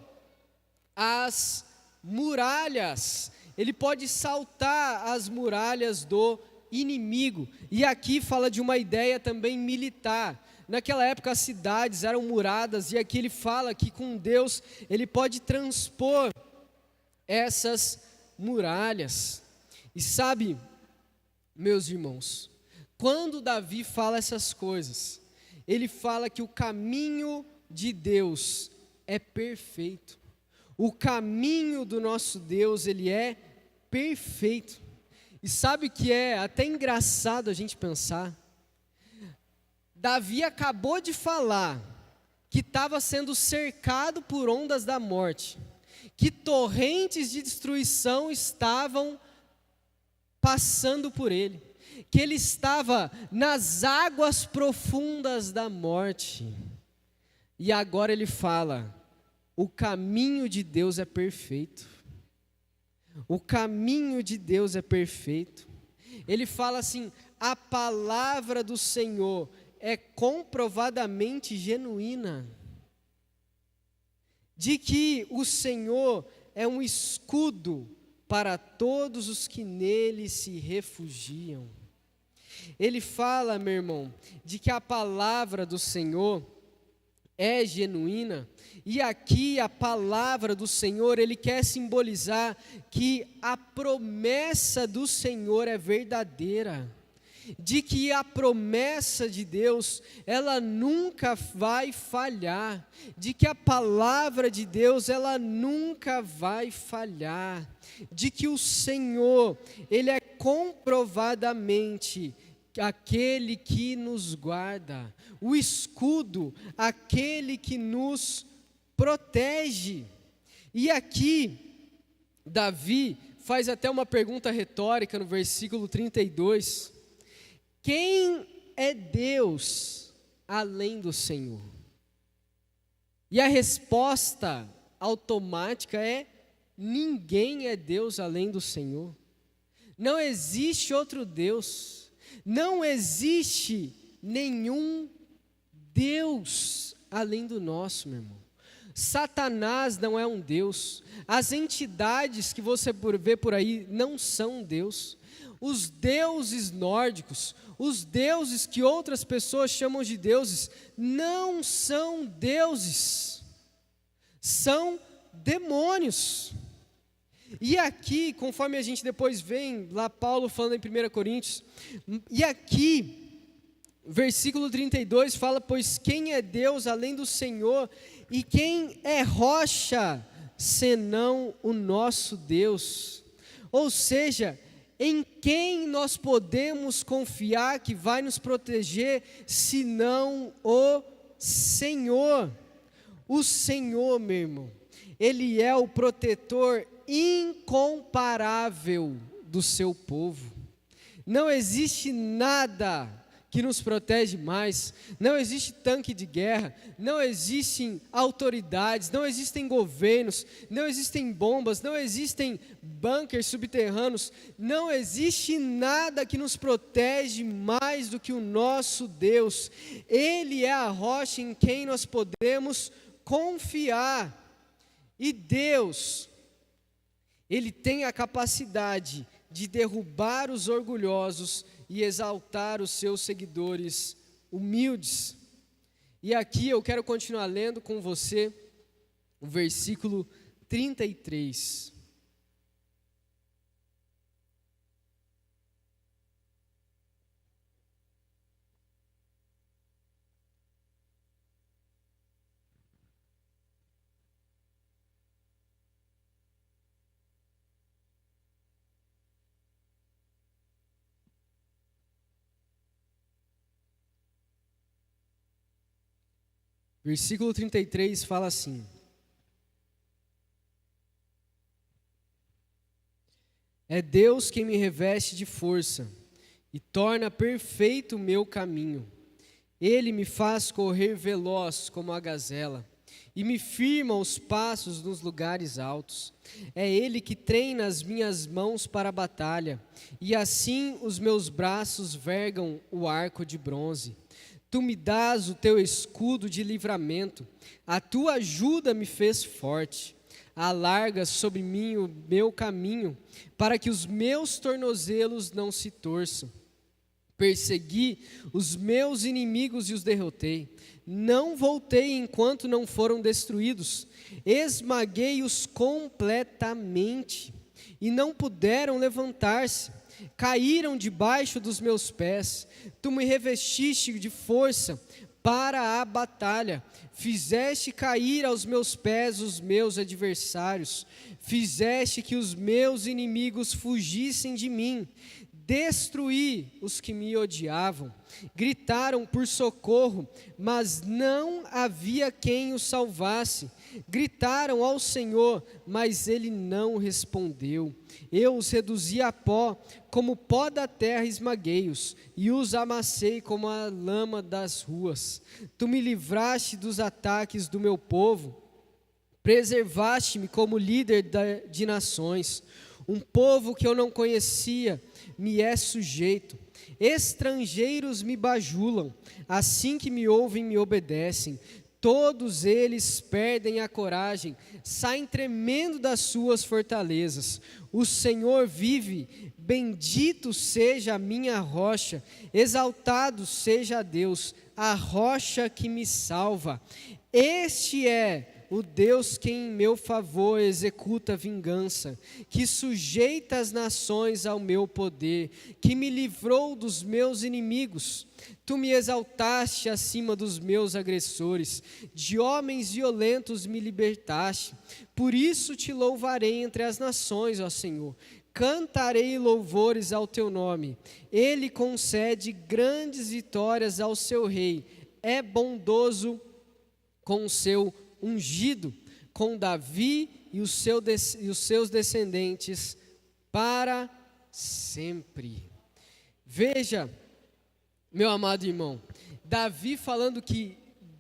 as muralhas, Ele pode saltar as muralhas do inimigo. E aqui fala de uma ideia também militar. Naquela época as cidades eram muradas, e aqui ele fala que com Deus Ele pode transpor essas muralhas. E sabe, meus irmãos, quando Davi fala essas coisas, ele fala que o caminho de Deus é perfeito. O caminho do nosso Deus, ele é perfeito. E sabe o que é até engraçado a gente pensar? Davi acabou de falar que estava sendo cercado por ondas da morte, que torrentes de destruição estavam passando por ele, que ele estava nas águas profundas da morte. E agora ele fala: o caminho de Deus é perfeito. O caminho de Deus é perfeito. Ele fala assim: a palavra do Senhor é comprovadamente genuína, de que o Senhor é um escudo para todos os que nele se refugiam. Ele fala, meu irmão, de que a palavra do Senhor é genuína, e aqui a palavra do Senhor, ele quer simbolizar que a promessa do Senhor é verdadeira, de que a promessa de Deus, ela nunca vai falhar, de que a palavra de Deus, ela nunca vai falhar, de que o Senhor, ele é comprovadamente aquele que nos guarda, o escudo, aquele que nos protege. E aqui, Davi faz até uma pergunta retórica no versículo 32, quem é Deus além do Senhor? E a resposta automática é: ninguém é Deus além do Senhor. Não existe outro Deus. Não existe nenhum Deus além do nosso, meu irmão. Satanás não é um Deus. As entidades que você vê por aí não são Deus. Os deuses nórdicos, os deuses que outras pessoas chamam de deuses, não são deuses. São demônios. E aqui, conforme a gente depois vem, lá Paulo falando em 1 Coríntios, e aqui, versículo 32 fala: pois quem é Deus além do Senhor, e quem é rocha, senão o nosso Deus? Ou seja, em quem nós podemos confiar que vai nos proteger, senão o Senhor? O Senhor, meu irmão, Ele é o protetor incomparável do seu povo. Não existe nada que nos protege mais, não existe tanque de guerra, não existem autoridades, não existem governos, não existem bombas, não existem bunkers subterrâneos, não existe nada que nos protege mais do que o nosso Deus. Ele é a rocha em quem nós podemos confiar. E Deus, Ele tem a capacidade de derrubar os orgulhosos e exaltar os seus seguidores humildes. E aqui eu quero continuar lendo com você o versículo 33. Versículo 33 fala assim: é Deus quem me reveste de força e torna perfeito o meu caminho. Ele me faz correr veloz como a gazela e me firma os passos nos lugares altos. É Ele que treina as minhas mãos para a batalha, e assim os meus braços vergam o arco de bronze. Tu me dás o teu escudo de livramento, a tua ajuda me fez forte. Alarga sobre mim o meu caminho, para que os meus tornozelos não se torçam. Persegui os meus inimigos e os derrotei. Não voltei enquanto não foram destruídos. Esmaguei-os completamente, e não puderam levantar-se. Caíram debaixo dos meus pés. Tu me revestiste de força para a batalha. Fizeste cair aos meus pés os meus adversários. Fizeste que os meus inimigos fugissem de mim. Destruí os que me odiavam. Gritaram por socorro, mas não havia quem os salvasse. Gritaram ao Senhor, mas Ele não respondeu. Eu os reduzi a pó, como pó da terra esmaguei-os, e os amassei como a lama das ruas. Tu me livraste dos ataques do meu povo, preservaste-me como líder de nações. Um povo que eu não conhecia me é sujeito. Estrangeiros me bajulam, assim que me ouvem me obedecem. Todos eles perdem a coragem, saem tremendo das suas fortalezas. O Senhor vive, bendito seja a minha rocha, exaltado seja Deus, a rocha que me salva. Este é o Deus que em meu favor executa vingança, que sujeita as nações ao meu poder, que me livrou dos meus inimigos. Tu me exaltaste acima dos meus agressores, de homens violentos me libertaste. Por isso te louvarei entre as nações, ó Senhor. Cantarei louvores ao teu nome. Ele concede grandes vitórias ao seu rei. É bondoso com o seu ungido, com Davi e os seus descendentes para sempre. Veja, meu amado irmão, Davi falando que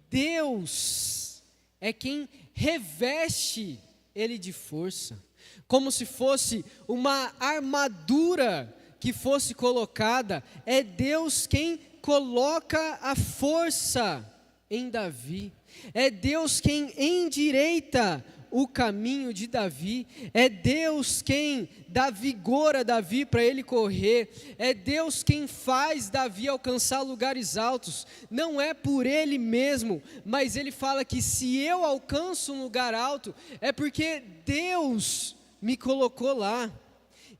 Deus é quem reveste ele de força, como se fosse uma armadura que fosse colocada. É Deus quem coloca a força em Davi. É Deus quem endireita o caminho de Davi. É Deus quem dá vigor a Davi para ele correr. É Deus quem faz Davi alcançar lugares altos. Não é por ele mesmo, mas ele fala que se eu alcanço um lugar alto, é porque Deus me colocou lá.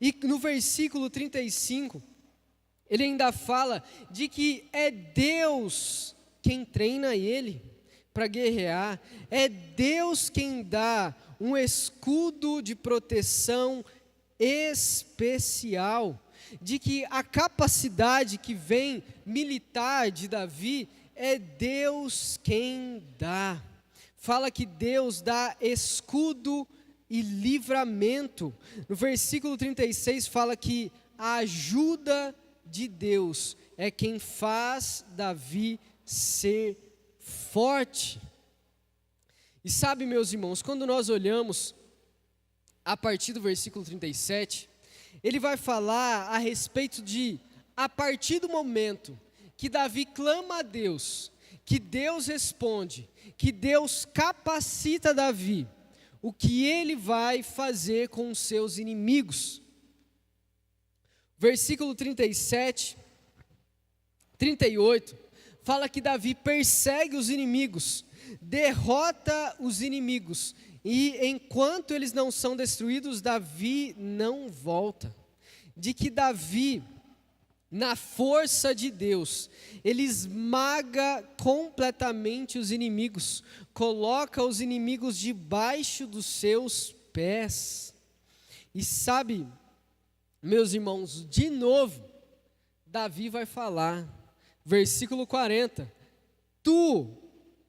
E no versículo 35, ele ainda fala de que é Deus quem treina ele para guerrear. É Deus quem dá um escudo de proteção especial, de que a capacidade que vem militar de Davi, é Deus quem dá. Fala que Deus dá escudo e livramento. No versículo 36 fala que a ajuda de Deus é quem faz Davi ser forte. E sabe, meus irmãos, quando nós olhamos a partir do versículo 37, ele vai falar a respeito de, a partir do momento que Davi clama a Deus, que Deus responde, que Deus capacita Davi, o que ele vai fazer com os seus inimigos. Versículo 37, 38, fala que Davi persegue os inimigos, derrota os inimigos, e enquanto eles não são destruídos, Davi não volta. De que Davi, na força de Deus, ele esmaga completamente os inimigos, coloca os inimigos debaixo dos seus pés. E sabe, meus irmãos, de novo, Davi vai falar, versículo 40, tu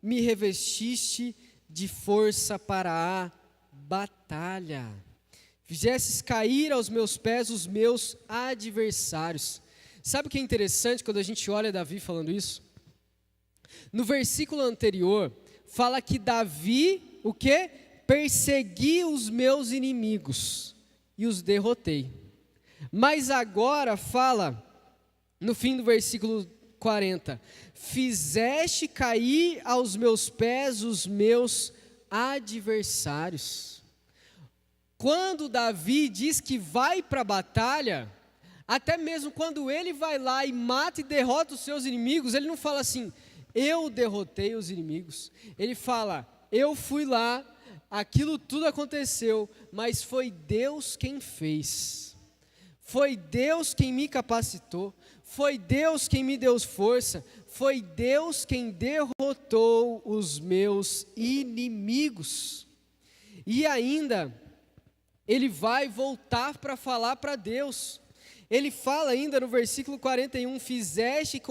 me revestiste de força para a batalha, fizestes cair aos meus pés os meus adversários. Sabe o que é interessante quando a gente olha Davi falando isso? No versículo anterior, fala que Davi, o quê? Persegui os meus inimigos e os derrotei. Mas agora fala, no fim do versículo 40, fizeste cair aos meus pés os meus adversários. Quando Davi diz que vai para a batalha, até mesmo quando ele vai lá e mata e derrota os seus inimigos, ele não fala assim, eu derrotei os inimigos. Ele fala, eu fui lá, aquilo tudo aconteceu, mas foi Deus quem fez. Foi Deus quem me capacitou. Foi Deus quem me deu força. Foi Deus quem derrotou os meus inimigos. E ainda, ele vai voltar para falar para Deus. Ele fala ainda no versículo 41, fizeste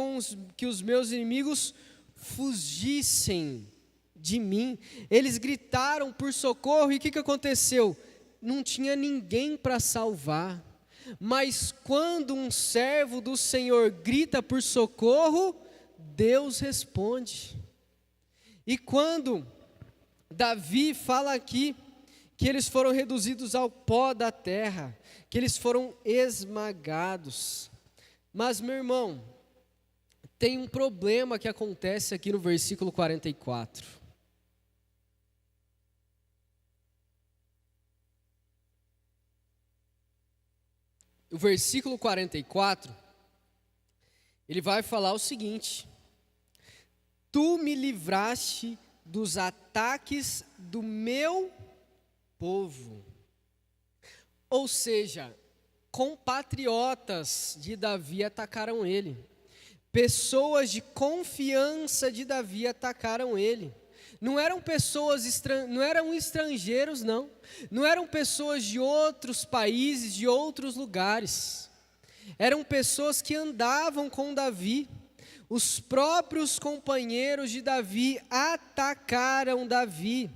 que os meus inimigos fugissem de mim. Eles gritaram por socorro e o que aconteceu? Não tinha ninguém para salvar. Mas quando um servo do Senhor grita por socorro, Deus responde. E quando Davi fala aqui que eles foram reduzidos ao pó da terra, que eles foram esmagados. Mas, meu irmão, tem um problema que acontece aqui no versículo 44. O versículo 44, ele vai falar o seguinte: tu me livraste dos ataques do meu povo. Ou seja, compatriotas de Davi atacaram ele. Pessoas de confiança de Davi atacaram ele. Não eram pessoas, não eram estrangeiros, não. Não eram pessoas de outros países, de outros lugares. Eram pessoas que andavam com Davi. Os próprios companheiros de Davi atacaram Davi.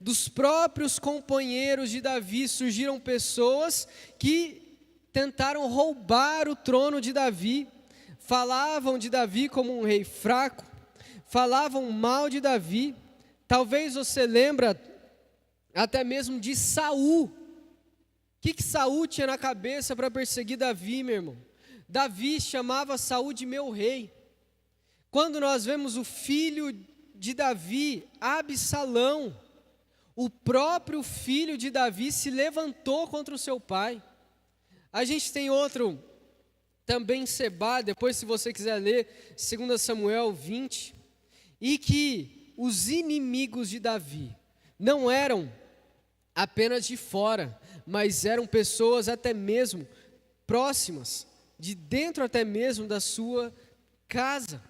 Dos próprios companheiros de Davi surgiram pessoas que tentaram roubar o trono de Davi. Falavam de Davi como um rei fraco. Falavam mal de Davi. Talvez você lembra até mesmo de Saul. O que Saul tinha na cabeça para perseguir Davi, meu irmão? Davi chamava Saul de meu rei. Quando nós vemos o filho de Davi, Absalão, o próprio filho de Davi se levantou contra o seu pai. A gente tem outro também, Sebá, depois se você quiser ler 2 Samuel 20, e que os inimigos de Davi não eram apenas de fora, mas eram pessoas até mesmo próximas, de dentro até mesmo da sua casa.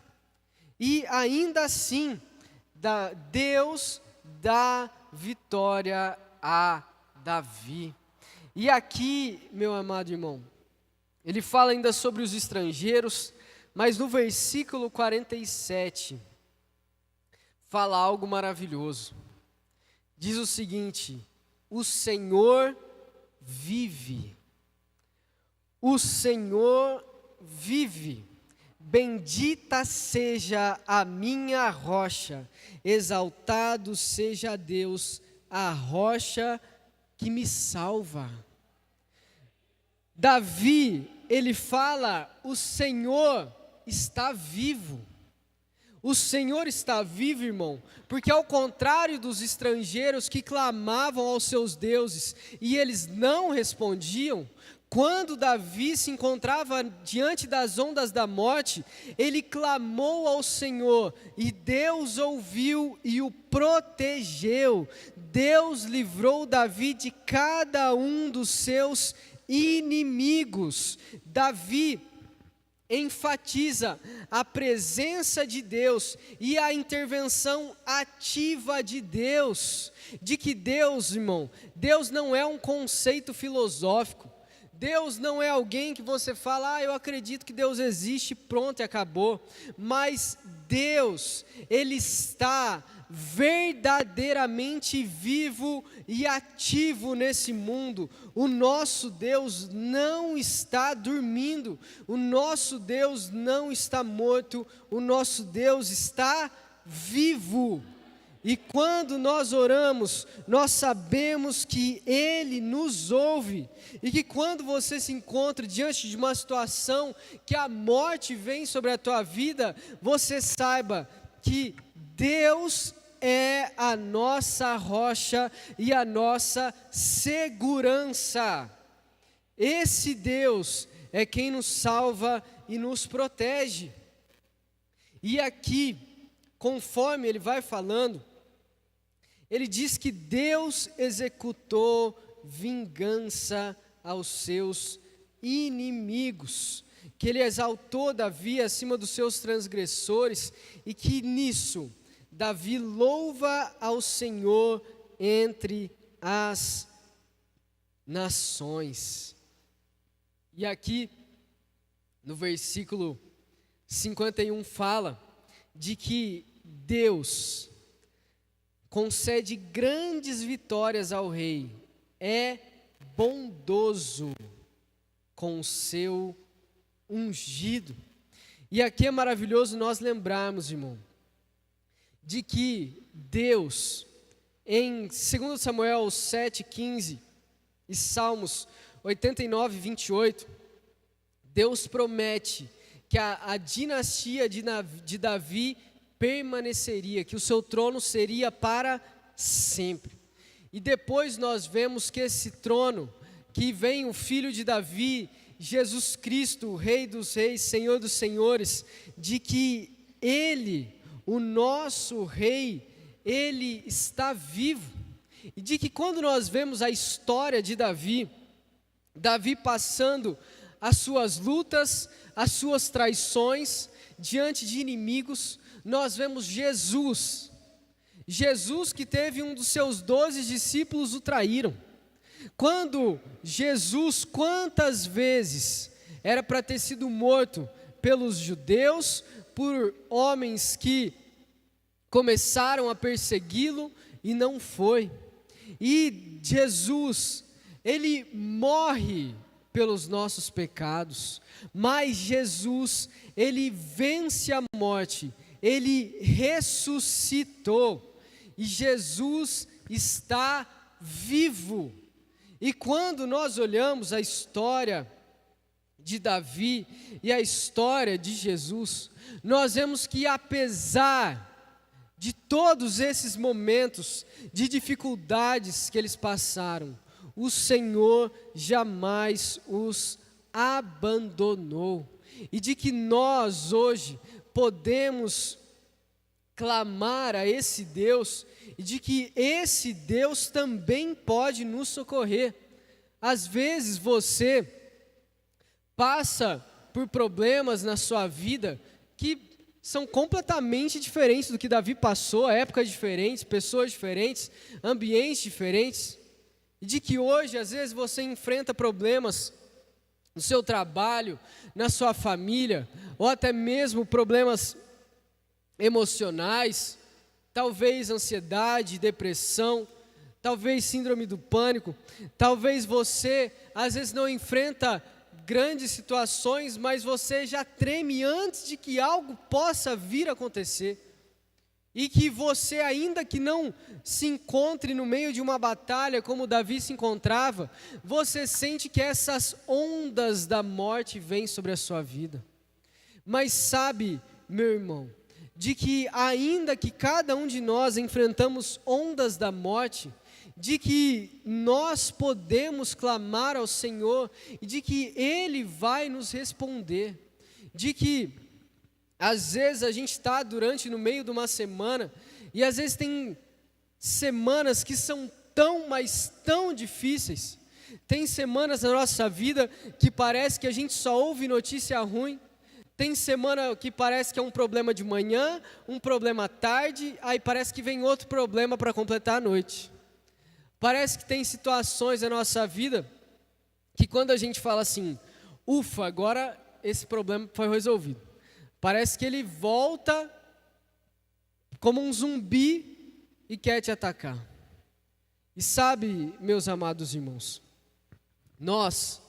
E ainda assim, Deus dá vitória a Davi. E aqui, meu amado irmão, ele fala ainda sobre os estrangeiros, mas no versículo 47, fala algo maravilhoso. Diz o seguinte: o Senhor vive. O Senhor vive. Bendita seja a minha rocha, exaltado seja Deus, a rocha que me salva. Davi, ele fala, o Senhor está vivo. O Senhor está vivo, irmão, porque ao contrário dos estrangeiros que clamavam aos seus deuses e eles não respondiam, quando Davi se encontrava diante das ondas da morte, ele clamou ao Senhor e Deus ouviu e o protegeu. Deus livrou Davi de cada um dos seus inimigos. Davi enfatiza a presença de Deus e a intervenção ativa de Deus. De que Deus, irmão, Deus não é um conceito filosófico. Deus não é alguém que você fala, eu acredito que Deus existe, pronto e acabou. Mas Deus, Ele está verdadeiramente vivo e ativo nesse mundo. O nosso Deus não está dormindo, o nosso Deus não está morto, o nosso Deus está vivo. E quando nós oramos, nós sabemos que Ele nos ouve, e que quando você se encontra diante de uma situação que a morte vem sobre a tua vida, você saiba que Deus é a nossa rocha e a nossa segurança. Esse Deus é quem nos salva e nos protege. E aqui, conforme ele vai falando, ele diz que Deus executou vingança aos seus inimigos, que ele exaltou Davi acima dos seus transgressores, e que nisso Davi louva ao Senhor entre as nações. E aqui, no versículo 51, fala de que Deus concede grandes vitórias ao rei, é bondoso com o seu ungido. E aqui é maravilhoso nós lembrarmos, irmão, de que Deus, em 2 Samuel 7,15 e Salmos 89, 28, Deus promete que a dinastia de Davi permaneceria, que o seu trono seria para sempre. E depois nós vemos que esse trono, que vem o filho de Davi, Jesus Cristo, o Rei dos Reis, Senhor dos Senhores, de que Ele, o nosso Rei, Ele está vivo. E de que quando nós vemos a história de Davi passando as suas lutas, as suas traições, diante de inimigos, nós vemos Jesus que teve um dos seus 12 discípulos o traíram. Quando Jesus, quantas vezes era para ter sido morto pelos judeus, por homens que começaram a persegui-lo e não foi. E Jesus, Ele morre pelos nossos pecados, mas Jesus, Ele vence a morte, Ele ressuscitou, e Jesus está vivo. E quando nós olhamos a história de Davi e a história de Jesus, nós vemos que apesar de todos esses momentos de dificuldades que eles passaram, o Senhor jamais os abandonou. E de que nós hoje podemos clamar a esse Deus, e de que esse Deus também pode nos socorrer. Às vezes você passa por problemas na sua vida que são completamente diferentes do que Davi passou, épocas diferentes, pessoas diferentes, ambientes diferentes, e de que hoje às vezes você enfrenta problemas no seu trabalho, na sua família, ou até mesmo problemas emocionais, talvez ansiedade, depressão, talvez síndrome do pânico, talvez você às vezes não enfrenta grandes situações, mas você já treme antes de que algo possa vir a acontecer, e que você, ainda que não se encontre no meio de uma batalha como Davi se encontrava, você sente que essas ondas da morte vêm sobre a sua vida. Mas sabe, meu irmão, de que ainda que cada um de nós enfrentamos ondas da morte, de que nós podemos clamar ao Senhor e de que Ele vai nos responder, de que às vezes a gente está no meio de uma semana, e às vezes tem semanas que são mas tão difíceis, tem semanas na nossa vida que parece que a gente só ouve notícia ruim, tem semana que parece que é um problema de manhã, um problema à tarde, aí parece que vem outro problema para completar a noite. Parece que tem situações na nossa vida que quando a gente fala assim, ufa, agora esse problema foi resolvido, parece que ele volta como um zumbi e quer te atacar. E sabe, meus amados irmãos, nós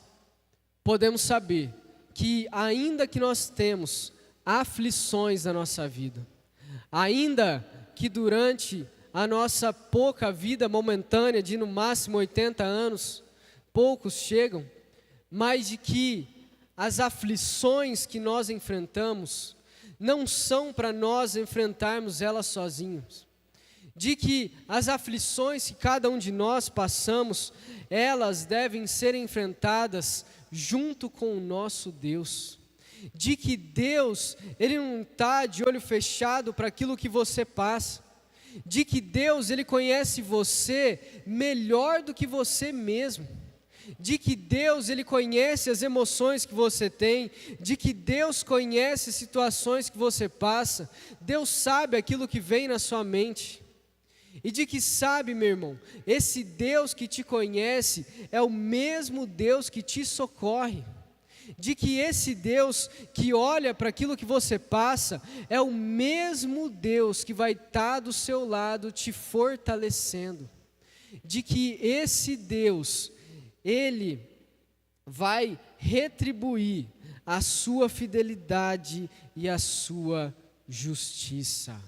podemos saber que ainda que nós temos aflições na nossa vida, ainda que durante a nossa pouca vida momentânea de no máximo 80 anos, poucos chegam, mas de que as aflições que nós enfrentamos não são para nós enfrentarmos elas sozinhos, de que as aflições que cada um de nós passamos, elas devem ser enfrentadas junto com o nosso Deus, de que Deus, Ele não está de olho fechado para aquilo que você passa, de que Deus, Ele conhece você melhor do que você mesmo, de que Deus, Ele conhece as emoções que você tem, de que Deus conhece situações que você passa, Deus sabe aquilo que vem na sua mente, e de que sabe, meu irmão, esse Deus que te conhece é o mesmo Deus que te socorre, de que esse Deus que olha para aquilo que você passa é o mesmo Deus que vai estar do seu lado te fortalecendo, de que esse Deus, Ele vai retribuir a sua fidelidade e a sua justiça.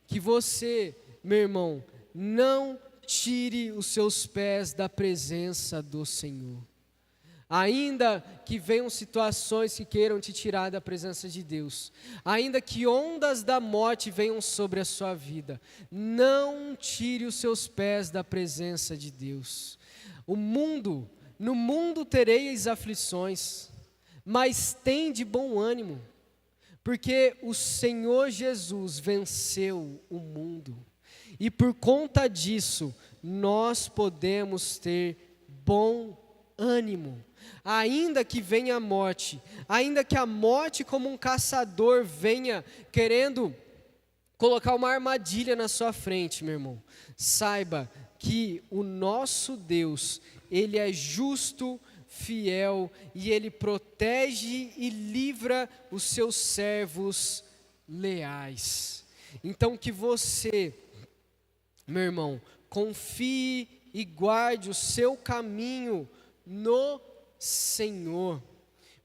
Que você, meu irmão, não tire os seus pés da presença do Senhor. Ainda que venham situações que queiram te tirar da presença de Deus, ainda que ondas da morte venham sobre a sua vida, não tire os seus pés da presença de Deus. No mundo tereis aflições, mas tende bom ânimo, porque o Senhor Jesus venceu o mundo, e por conta disso, nós podemos ter bom ânimo. Ainda que venha a morte, ainda que a morte como um caçador venha querendo colocar uma armadilha na sua frente, meu irmão, saiba que o nosso Deus, Ele é justo, fiel, e Ele protege e livra os seus servos leais. Então que você, meu irmão, confie e guarde o seu caminho no Senhor,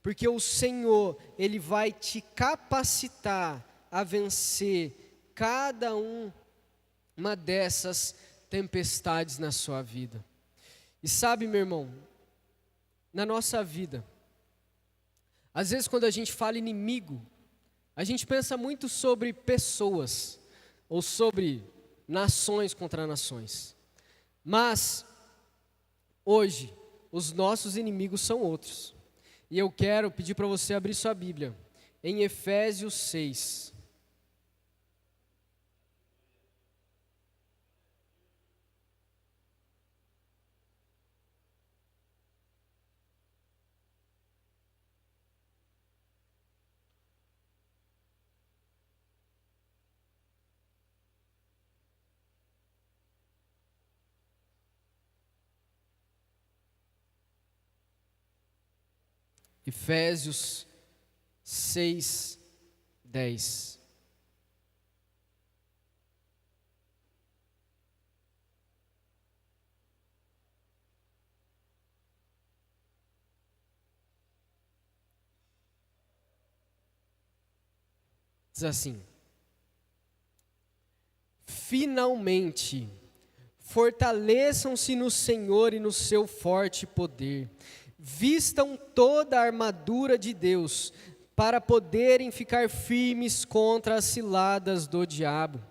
porque o Senhor, Ele vai te capacitar a vencer cada uma dessas tempestades na sua vida. E sabe, meu irmão, na nossa vida, às vezes quando a gente fala inimigo, a gente pensa muito sobre pessoas, ou sobre nações contra nações. Mas, hoje, os nossos inimigos são outros. E eu quero pedir para você abrir sua Bíblia, em Efésios 6. Efésios 6, 10. Diz assim: finalmente, fortaleçam-se no Senhor e no seu forte poder. Vistam toda a armadura de Deus, para poderem ficar firmes contra as ciladas do diabo.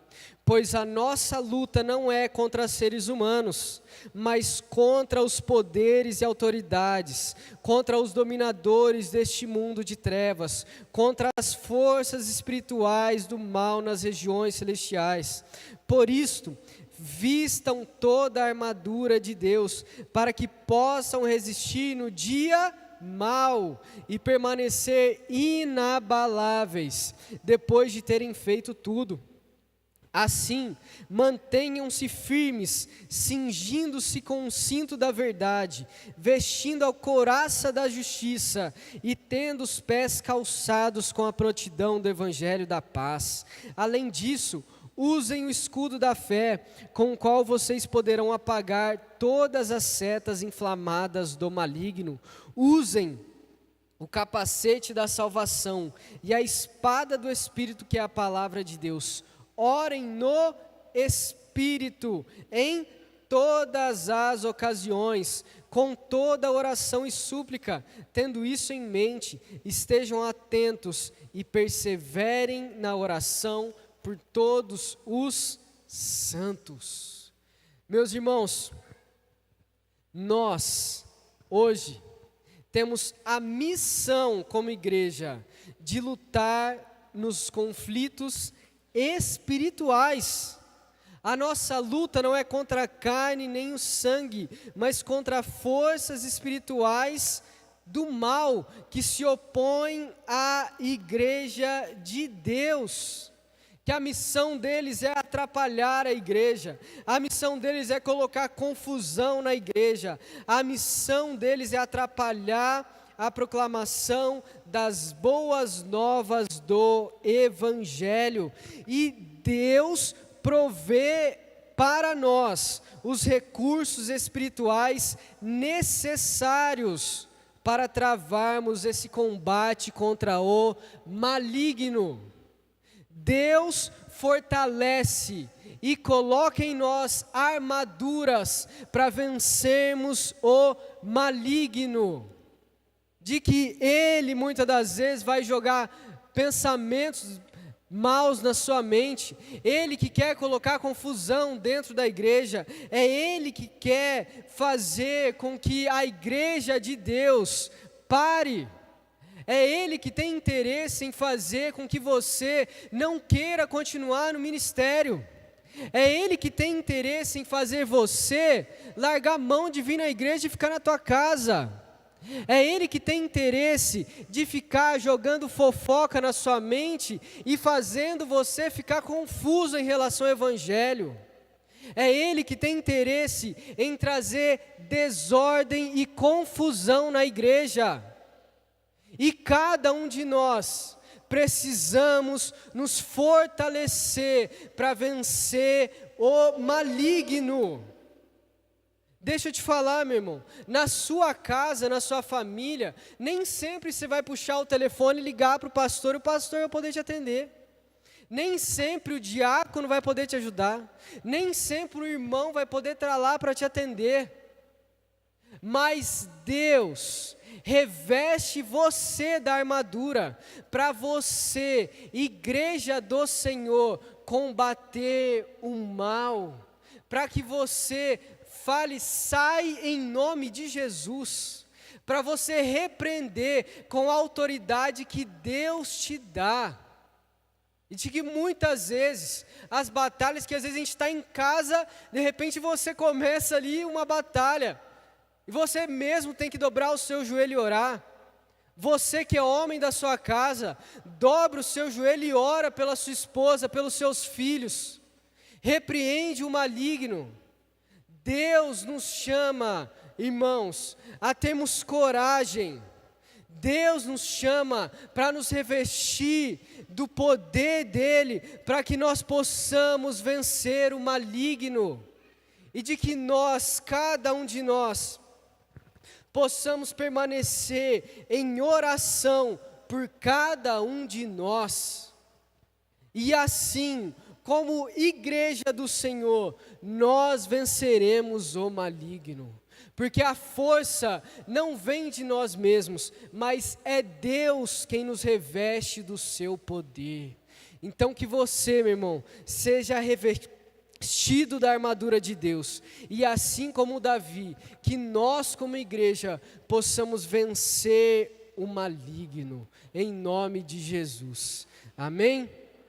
Pois a nossa luta não é contra seres humanos, mas contra os poderes e autoridades, contra os dominadores deste mundo de trevas, contra as forças espirituais do mal nas regiões celestiais. Por isto, vistam toda a armadura de Deus, para que possam resistir no dia mau e permanecer inabaláveis, depois de terem feito tudo. Assim, mantenham-se firmes, cingindo-se com o cinto da verdade, vestindo a couraça da justiça e tendo os pés calçados com a prontidão do evangelho da paz. Além disso, usem o escudo da fé, com o qual vocês poderão apagar todas as setas inflamadas do maligno. Usem o capacete da salvação e a espada do Espírito, que é a palavra de Deus. Orem no Espírito, em todas as ocasiões, com toda oração e súplica. Tendo isso em mente, estejam atentos e perseverem na oração por todos os santos. Meus irmãos, nós, hoje, temos a missão como igreja de lutar nos conflitos espirituais. A nossa luta não é contra a carne nem o sangue, mas contra forças espirituais do mal que se opõem à igreja de Deus. Que a missão deles é atrapalhar a igreja, a missão deles é colocar confusão na igreja, a missão deles é atrapalhar a proclamação das boas novas do Evangelho. E Deus provê para nós os recursos espirituais necessários para travarmos esse combate contra o maligno. Deus fortalece e coloca em nós armaduras para vencermos o maligno. De que ele muitas das vezes vai jogar pensamentos maus na sua mente, ele que quer colocar confusão dentro da igreja, é ele que quer fazer com que a igreja de Deus pare, é ele que tem interesse em fazer com que você não queira continuar no ministério, é ele que tem interesse em fazer você largar a mão de vir na igreja e ficar na tua casa. É ele que tem interesse de ficar jogando fofoca na sua mente e fazendo você ficar confuso em relação ao Evangelho. É ele que tem interesse em trazer desordem e confusão na igreja. E cada um de nós precisamos nos fortalecer para vencer o maligno. Deixa eu te falar, meu irmão, na sua casa, na sua família, nem sempre você vai puxar o telefone e ligar para o pastor vai poder te atender. Nem sempre o diácono vai poder te ajudar. Nem sempre o irmão vai poder estar lá para te atender. Mas Deus reveste você da armadura para você, igreja do Senhor, combater o mal, para que você fale, sai em nome de Jesus, para você repreender com a autoridade que Deus te dá. E de que muitas vezes, as batalhas que às vezes a gente está em casa, de repente você começa ali uma batalha, e você mesmo tem que dobrar o seu joelho e orar. Você que é homem da sua casa, dobra o seu joelho e ora pela sua esposa, pelos seus filhos. Repreende o maligno. Deus nos chama, irmãos, a termos coragem. Deus nos chama para nos revestir do poder dEle, para que nós possamos vencer o maligno. E de que nós, cada um de nós, possamos permanecer em oração por cada um de nós. E assim, como igreja do Senhor, nós venceremos o maligno, porque a força não vem de nós mesmos, mas é Deus quem nos reveste do seu poder. Então que você, meu irmão, seja revestido da armadura de Deus, e assim como Davi, que nós como igreja possamos vencer o maligno, em nome de Jesus. Amém?